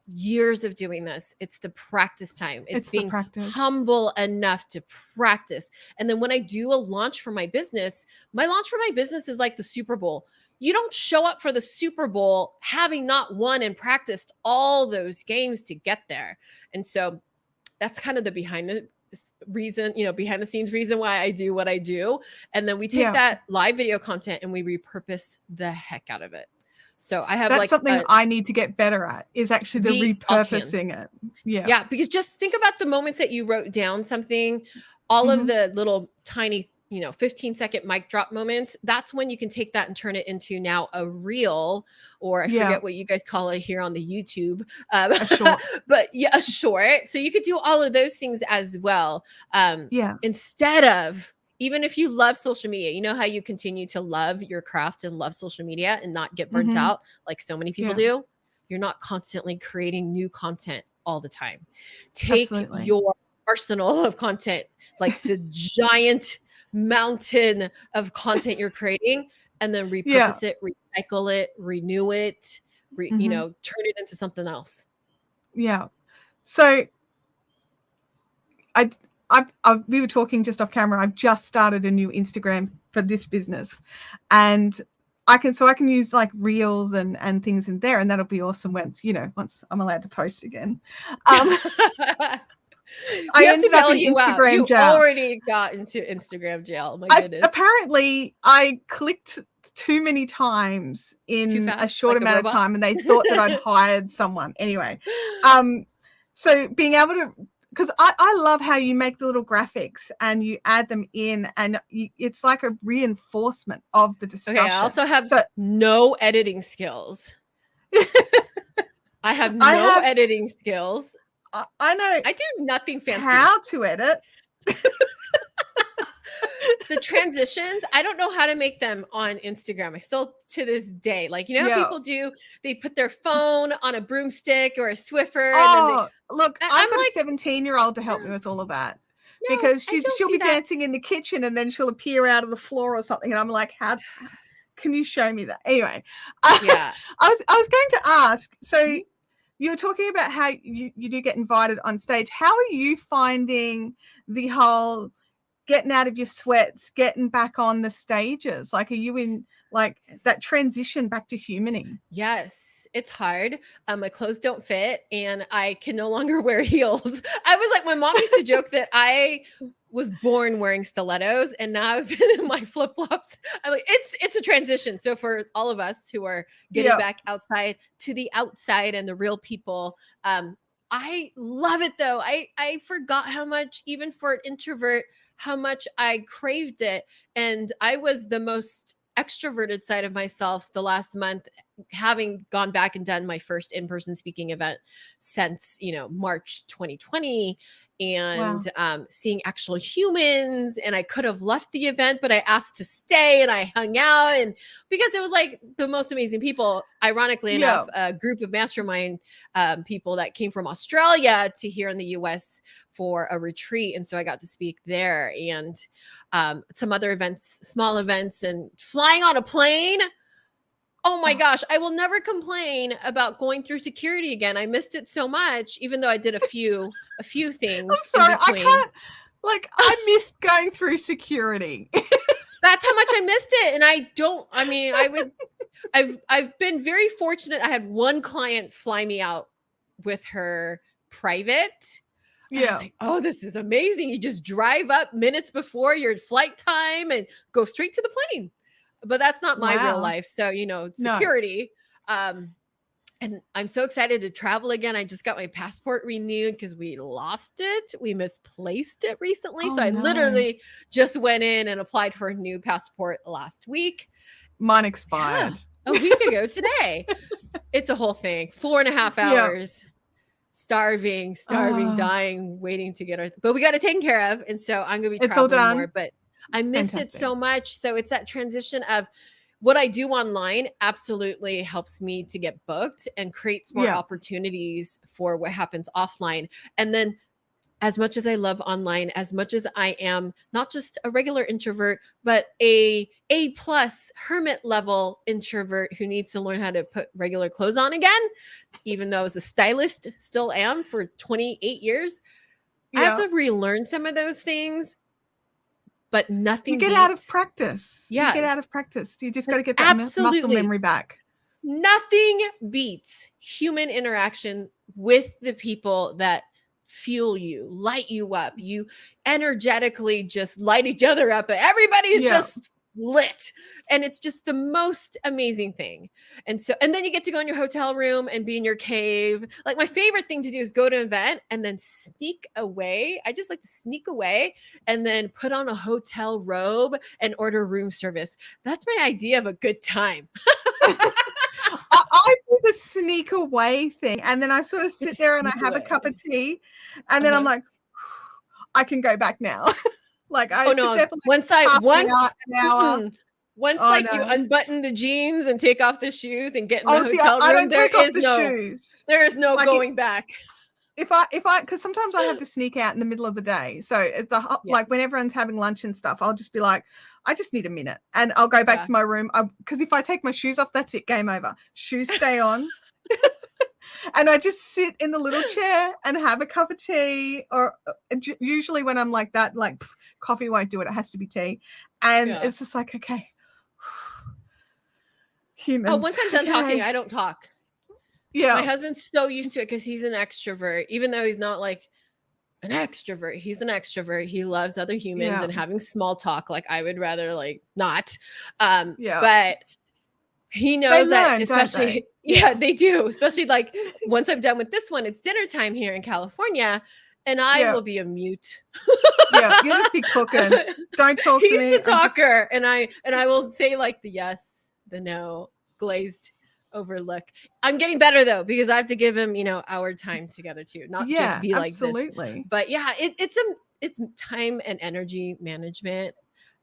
years of doing this, it's the practice time. It's being humble enough to practice. And then when I do a launch for my business is like the Super Bowl. You don't show up for the Super Bowl having not won and practiced all those games to get there. And so that's kind of the behind the scenes reason why I do what I do. And then we take that live video content and we repurpose the heck out of it. So I have that's something I need to get better at, is actually the repurposing it. Yeah, because just think about the moments that you wrote down something, all of the little tiny, 15-second mic drop moments. That's when you can take that and turn it into now a reel, or I forget what you guys call it here on the YouTube. A short. But a short. So you could do all of those things as well. Instead of, even if you love social media, you know how you continue to love your craft and love social media and not get burnt out like so many people do? You're not constantly creating new content all the time. Take your arsenal of content, like the giant mountain of content you're creating, and then repurpose it, recycle it, renew it, turn it into something else. Yeah. So we were talking just off camera. I've just started a new Instagram for this business, and I can use like reels and things in there, and that'll be awesome once I'm allowed to post again. I ended up in Instagram jail. You already got into Instagram jail. My goodness. Apparently, I clicked too many times in a short amount of time, and they thought that I'd hired someone. Anyway, so being able to, because I love how you make the little graphics and you add them in, and it's like a reinforcement of the discussion. Okay, I also have no editing skills. I have no editing skills. I know. I do nothing fancy. How to edit. The transitions, I don't know how to make them on Instagram. I still, to this day, like, how people do, they put their phone on a broomstick or a Swiffer. Look, I've got a 17-year-old to help me with all of that. Because she'll be dancing in the kitchen, and then she'll appear out of the floor or something. And I'm like, how can you show me that? Anyway, I was going to ask, so you were talking about how you do get invited on stage. How are you finding the whole getting out of your sweats, getting back on the stages? Like, are you in like that transition back to humaning? Yes, it's hard. My clothes don't fit and I can no longer wear heels. I was like, my mom used to joke that I was born wearing stilettos and now I've been in my flip-flops. I'm like, it's a transition. So for all of us who are getting back outside to the outside and the real people, I love it though. I forgot how much, even for an introvert, how much I craved it. And I was the most extroverted side of myself the last month, having gone back and done my first in-person speaking event since, March 2020, and seeing actual humans. And I could have left the event, but I asked to stay and I hung out, and because it was like the most amazing people, ironically enough, a group of mastermind people that came from Australia to here in the US for a retreat. And so I got to speak there, and some other events, small events, and flying on a plane. Oh my gosh, I will never complain about going through security again. I missed it so much, even though I did a few things. I'm sorry, I can't, I missed going through security. That's how much I missed it. And I've been very fortunate. I had one client fly me out with her private. And I was like, oh, this is amazing. You just drive up minutes before your flight time and go straight to the plane. But that's not my real life. So, security. And I'm so excited to travel again. I just got my passport renewed because we lost it. We misplaced it recently. So I literally just went in and applied for a new passport last week. Mine expired. A week ago today. It's a whole thing. 4.5 hours. Starving, dying, waiting to get our... But we got it taken care of. And so I'm going to be traveling more. But I missed it so much. So it's that transition of... What I do online absolutely helps me to get booked and creates more opportunities for what happens offline. And then as much as I love online, as much as I am not just a regular introvert, but A+ hermit level introvert who needs to learn how to put regular clothes on again, even though as a stylist still am for 28 years, I have to relearn some of those things. But nothing you get out of practice. You get out of practice. You just got to get that muscle memory back. Nothing beats human interaction with the people that fuel you, light you up. You energetically just light each other up. Everybody's just lit. And it's just the most amazing thing. And then you get to go in your hotel room and be in your cave. Like my favorite thing to do is go to an event and then sneak away. I just like to sneak away and then put on a hotel robe and order room service. That's my idea of a good time. I do the sneak away thing. And then I sort of sit there and I have a cup of tea. And then I'm like, I can go back now. Like I once you unbutton the jeans and take off the shoes and get in the hotel room, there is no going back. If I because sometimes I have to sneak out in the middle of the day. So it's like when everyone's having lunch and stuff, I'll just be like, I just need a minute and I'll go back to my room. Because if I take my shoes off, that's it, game over. Shoes stay on. And I just sit in the little chair and have a cup of tea, or usually when I'm like that, like coffee won't do it. It has to be tea. And it's just like, okay. Humans. Once I'm done talking, I don't talk. Yeah. My husband's so used to it because he's an extrovert, even though he's not like an extrovert. He's an extrovert. He loves other humans and having small talk. Like I would rather like not. But he knows that, especially, they do. Especially like once I'm done with this one, it's dinner time here in California. And I will be a mute. You just be cooking. Don't talk to me. He's the talker. And I will say like the yes, the no, glazed overlook. I'm getting better though, because I have to give him, our time together too. Not just be like this. But it's time and energy management.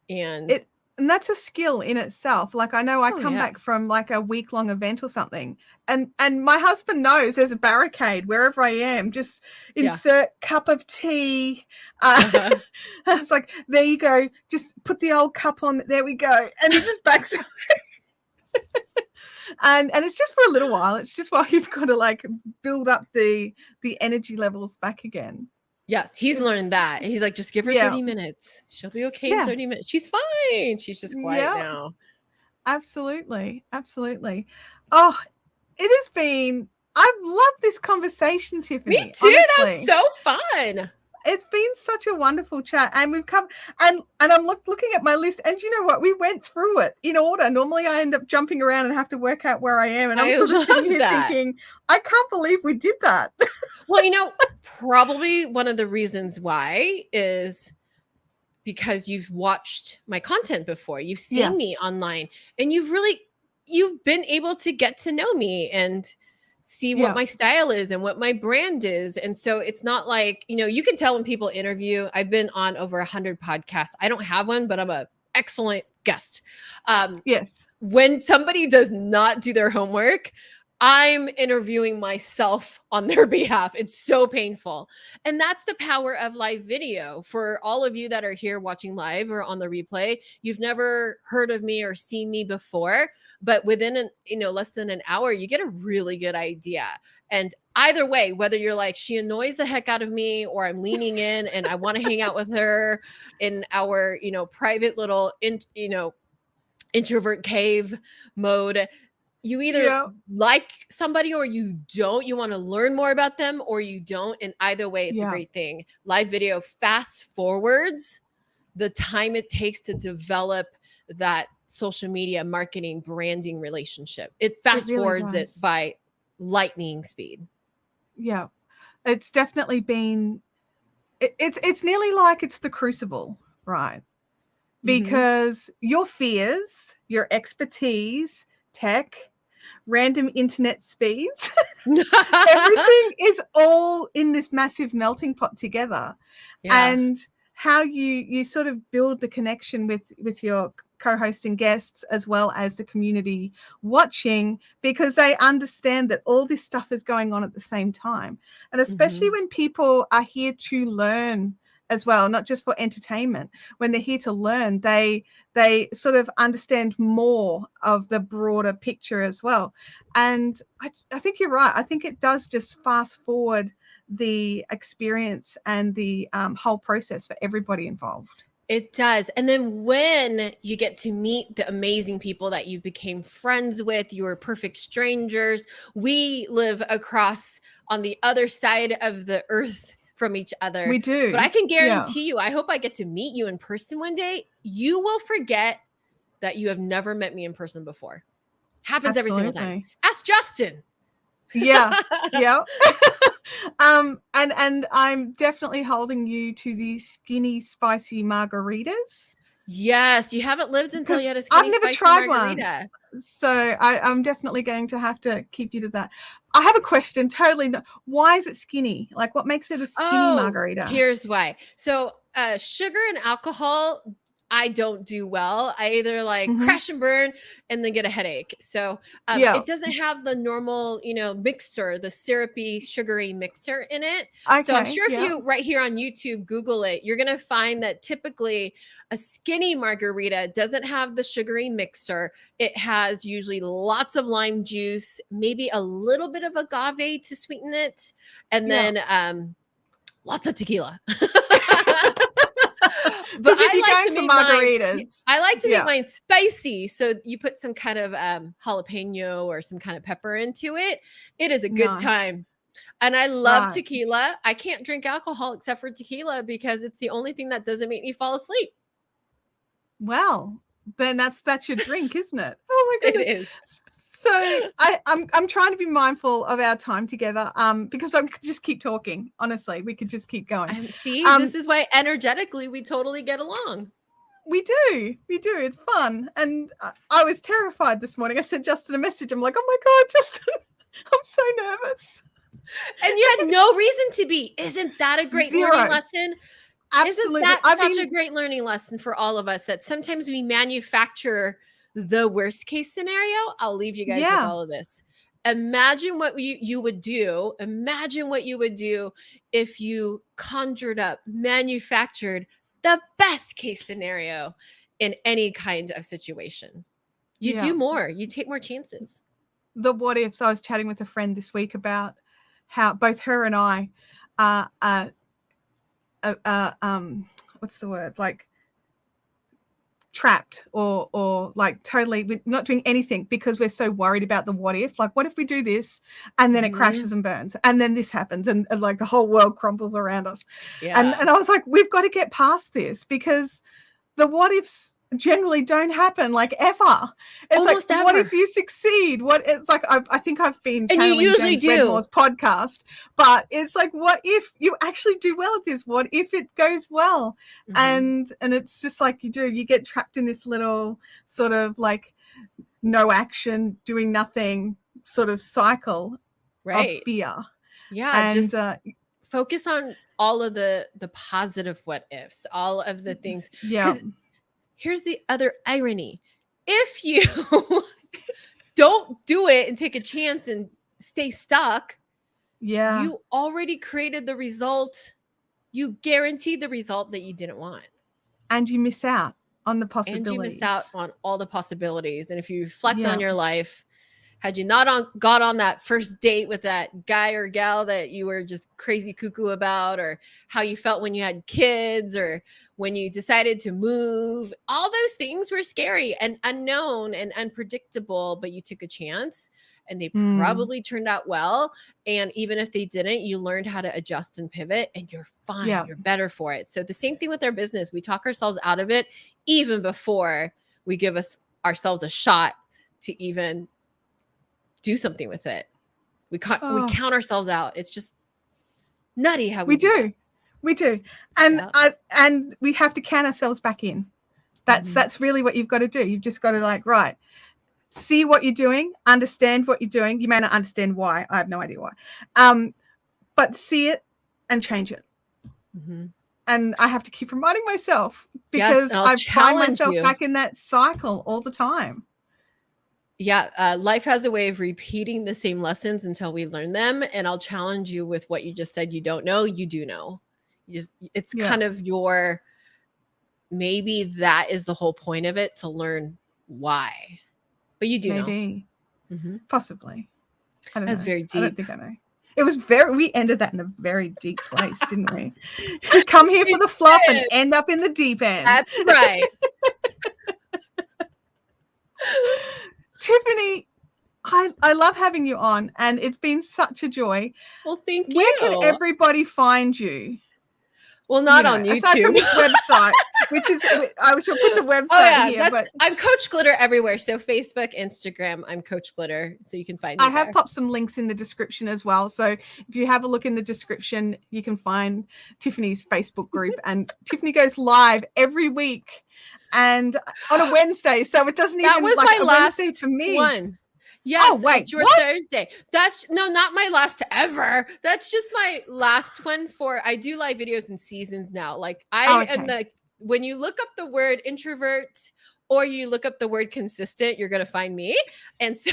And that's a skill in itself. Like I know I come back from like a week-long event or something, and my husband knows there's a barricade wherever I am. Just insert cup of tea. It's like, there you go. Just put the old cup on. There we go. And he just backs away. And it's just for a little while. It's just while you've got to like build up the energy levels back again. Yes, he's learned that. He's like, just give her 30 minutes. She'll be okay in 30 minutes. She's fine. She's just quiet now. Absolutely. Oh, it has been, I've loved this conversation, TIffany. Me too. Honestly. That's so fun. It's been such a wonderful chat, and we've come and I'm looking at my list, and you know what? We went through it in order. Normally I end up jumping around and have to work out where I am, and I'm sort of sitting here thinking, I can't believe we did that. Well, probably one of the reasons why is because you've watched my content before. You've seen me online, and you've been able to get to know me and see what my style is and what my brand is. And so it's not like, you can tell when people interview. I've been on over 100 podcasts. I don't have one, but I'm an excellent guest. Yes. When somebody does not do their homework, I'm interviewing myself on their behalf. It's so painful. And that's the power of live video. For all of you that are here watching live or on the replay, you've never heard of me or seen me before, but within less than an hour, you get a really good idea. And either way, whether you're like, she annoys the heck out of me, or I'm leaning in and I want to hang out with her in our, private little, introvert cave mode. You either like somebody or you don't. You want to learn more about them or you don't. And either way, it's a great thing. Live video fast forwards the time it takes to develop that social media marketing branding relationship. It fast forwards it by lightning speed. Yeah. It's definitely been, it's nearly like it's the crucible, right? Because your fears, your expertise, tech, random internet speeds, everything is all in this massive melting pot together. Yeah. And how you sort of build the connection with your co-host and guests, as well as the community watching, because they understand that all this stuff is going on at the same time. And especially when people are here to learn as well, not just for entertainment. When they're here to learn, they sort of understand more of the broader picture as well. And I think you're right. I think it does just fast forward the experience and the whole process for everybody involved. It does. And then when you get to meet the amazing people that you became friends with, you were perfect strangers. We live across on the other side of the earth from each other. We do. But I can guarantee you, I hope I get to meet you in person one day. You will forget that you have never met me in person before. Happens every single time. Ask Justin. Yeah. Yeah. And I'm definitely holding you to the skinny, spicy margaritas. Yes, you haven't lived until you had a skinny, spicy margarita. So I'm definitely going to have to keep you to that. I have a question. Why is it skinny? Like, what makes it a skinny margarita? Here's why. So sugar and alcohol, I don't do well. I either crash and burn and then get a headache. So it doesn't have the normal, mixer, the syrupy, sugary mixer in it. Okay, so I'm sure if you right here on YouTube, Google it, you're going to find that typically a skinny margarita doesn't have the sugary mixer. It has usually lots of lime juice, maybe a little bit of agave to sweeten it, and then lots of tequila. But I like to make mine spicy. So you put some kind of jalapeno or some kind of pepper into it. It is a good time. And I love tequila. I can't drink alcohol except for tequila because it's the only thing that doesn't make me fall asleep. Well, then that's your drink, isn't it? Oh my goodness. It is. So I'm trying to be mindful of our time together because I could just keep talking. Honestly, we could just keep going. See, this is why energetically we totally get along. We do. It's fun. And I was terrified this morning. I sent Justin a message. I'm like, oh my God, Justin, I'm so nervous. And you had no reason to be. Isn't that a great learning lesson? Absolutely. Isn't that such a great learning lesson for all of us, that sometimes we manufacture the worst case scenario? I'll leave you guys with all of this. Imagine what you would do. Imagine what you would do if you conjured up, manufactured the best case scenario in any kind of situation. You do more. You take more chances. The what ifs. I was chatting with a friend this week about how both her and I what's the word? Like trapped or like totally not doing anything because we're so worried about the what if. Like, what if we do this and then it crashes and burns and then this happens and like the whole world crumbles around us. And I was like, we've got to get past this because the what ifs generally don't happen, like ever. It's almost like, what if you succeed? It's like I think I've been channeling James Wedmore's podcast, but it's like, what if you actually do well at this? What if it goes well? And it's just like you get trapped in this little sort of like no action, doing nothing sort of cycle of fear. And just focus on all of the positive what ifs, all of the things. Here's the other irony. If you don't do it and take a chance and stay stuck, Yeah. you already created the result. You guaranteed the result that you didn't want. And you miss out on the And possibilities. you miss out on all the possibilities. And if you reflect on your life, had you not got on that first date with that guy or gal that you were just crazy cuckoo about, or how you felt when you had kids, or when you decided to move, all those things were scary and unknown and unpredictable, but you took a chance and they probably turned out well. And even if they didn't, you learned how to adjust and pivot, and you're fine. Yeah. You're better for it. So the same thing with our business. We talk ourselves out of it even before we give ourselves a shot to even do something with it. We count ourselves out. It's just nutty how we do. We do. And and we have to count ourselves back in. That's really what you've got to do. You've just got to like, right, see what you're doing, understand what you're doing. You may not understand why. I have no idea why. But see it and change it. And I have to keep reminding myself, because I find myself back in that cycle all the time. Yeah, life has a way of repeating the same lessons until we learn them. And I'll challenge you with what you just said. You don't know, you do know. It's kind of maybe that is the whole point of it, to learn why. But you do know. Possibly. I don't know. That's very deep. I don't think I know. It was we ended that in a very deep place, didn't we? Come here for the fluff and end up in the deep end. That's right. TIffany, I love having you on, and it's been such a joy. Well, thank you. Where can everybody find you? Well, not on YouTube. Aside from this website, which is, I shall put the website here. But I'm Coach Glitter everywhere. So Facebook, Instagram, I'm Coach Glitter. So you can find me. I have popped some links in the description as well. So if you have a look in the description, you can find TIffany's Facebook group. And TIffany goes live every week and on a Wednesday. So it doesn't even was like my a last Wednesday for me. One. Yes, oh, wait, it's your Thursday. That's not my last ever. That's just my last one I do live videos in seasons now. Like am when you look up the word introvert or you look up the word consistent, you're going to find me. And so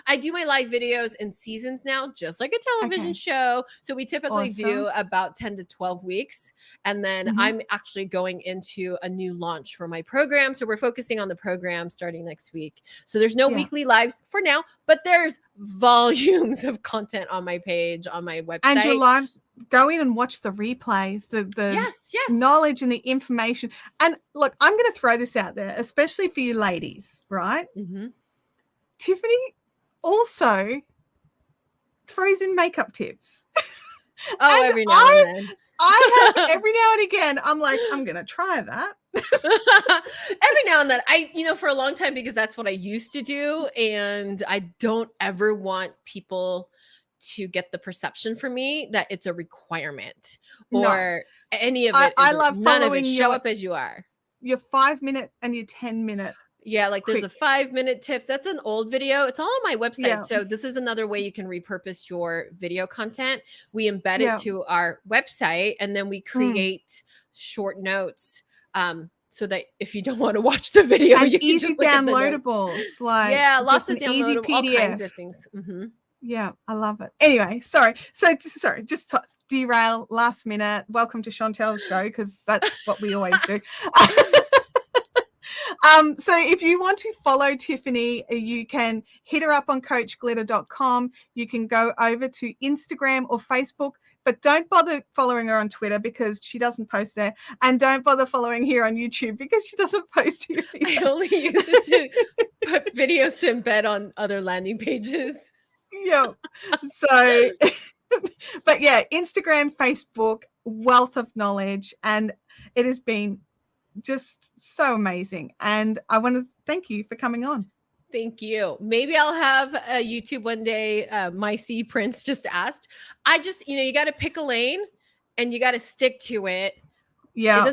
I do my live videos in seasons now, just like a television show. So we typically do about 10 to 12 weeks. And then I'm actually going into a new launch for my program. So we're focusing on the program starting next week. So there's no weekly lives for now, but there's volumes of content on my page, on my website. And your lives, go in and watch the replays, the knowledge and the information. And look, I'm going to throw this out there, especially for you ladies, right? TIffany also throws in makeup tips. Every now and then. I have every now and again, I'm like, I'm going to try that. Every now and then, for a long time, because that's what I used to do. And I don't ever want people to get the perception from me that it's a requirement or any of it. I love none of it. following Show up as you are. Your 5-minute and your 10-minute. Yeah, like there's a 5-minute tips. That's an old video. It's all on my website. So this is another way you can repurpose your video content. We embed it to our website, and then we create short notes. So that if you don't want to watch the video, and you can easy just look downloadables, lots of downloadable, all kinds of things. Yeah, I love it. Anyway, sorry, just derail last minute. Welcome to Chantelle's show, because that's what we always do. So if you want to follow TIffany, you can hit her up on coachglitter.com. You can go over to Instagram or Facebook, but don't bother following her on Twitter because she doesn't post there. And don't bother following here on YouTube because she doesn't post here either. I only use it to put videos to embed on other landing pages. Yeah. So, but yeah, Instagram, Facebook, wealth of knowledge. And it has been just so amazing. And I want to thank you for coming on. Thank you. Maybe I'll have a YouTube one day. My C Prince just asked. You got to pick a lane and you got to stick to it. Yeah.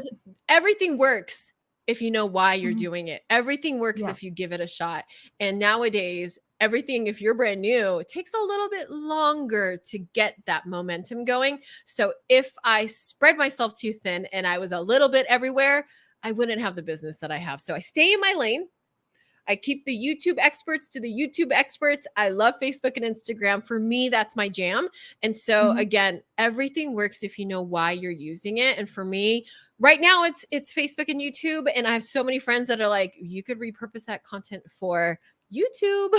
Everything works if you know why you're doing it. Everything works if you give it a shot. And nowadays, everything, if you're brand new, it takes a little bit longer to get that momentum going. So if I spread myself too thin and I was a little bit everywhere, I wouldn't have the business that I have. So I stay in my lane. I keep the YouTube experts to the YouTube experts. I love Facebook and Instagram. For me, that's my jam. And so again, everything works if you know why you're using it. And for me, right now it's Facebook and YouTube. And I have so many friends that are like, you could repurpose that content for YouTube.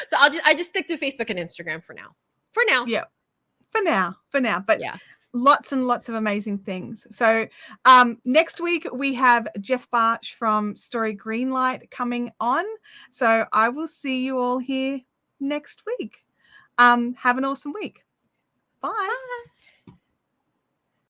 So I just stick to Facebook and Instagram for now. Yeah. For now. But yeah. Lots and lots of amazing things. So next week we have Jeff Barch from Story Greenlight coming on. So I will see you all here next week. Have an awesome week. Bye.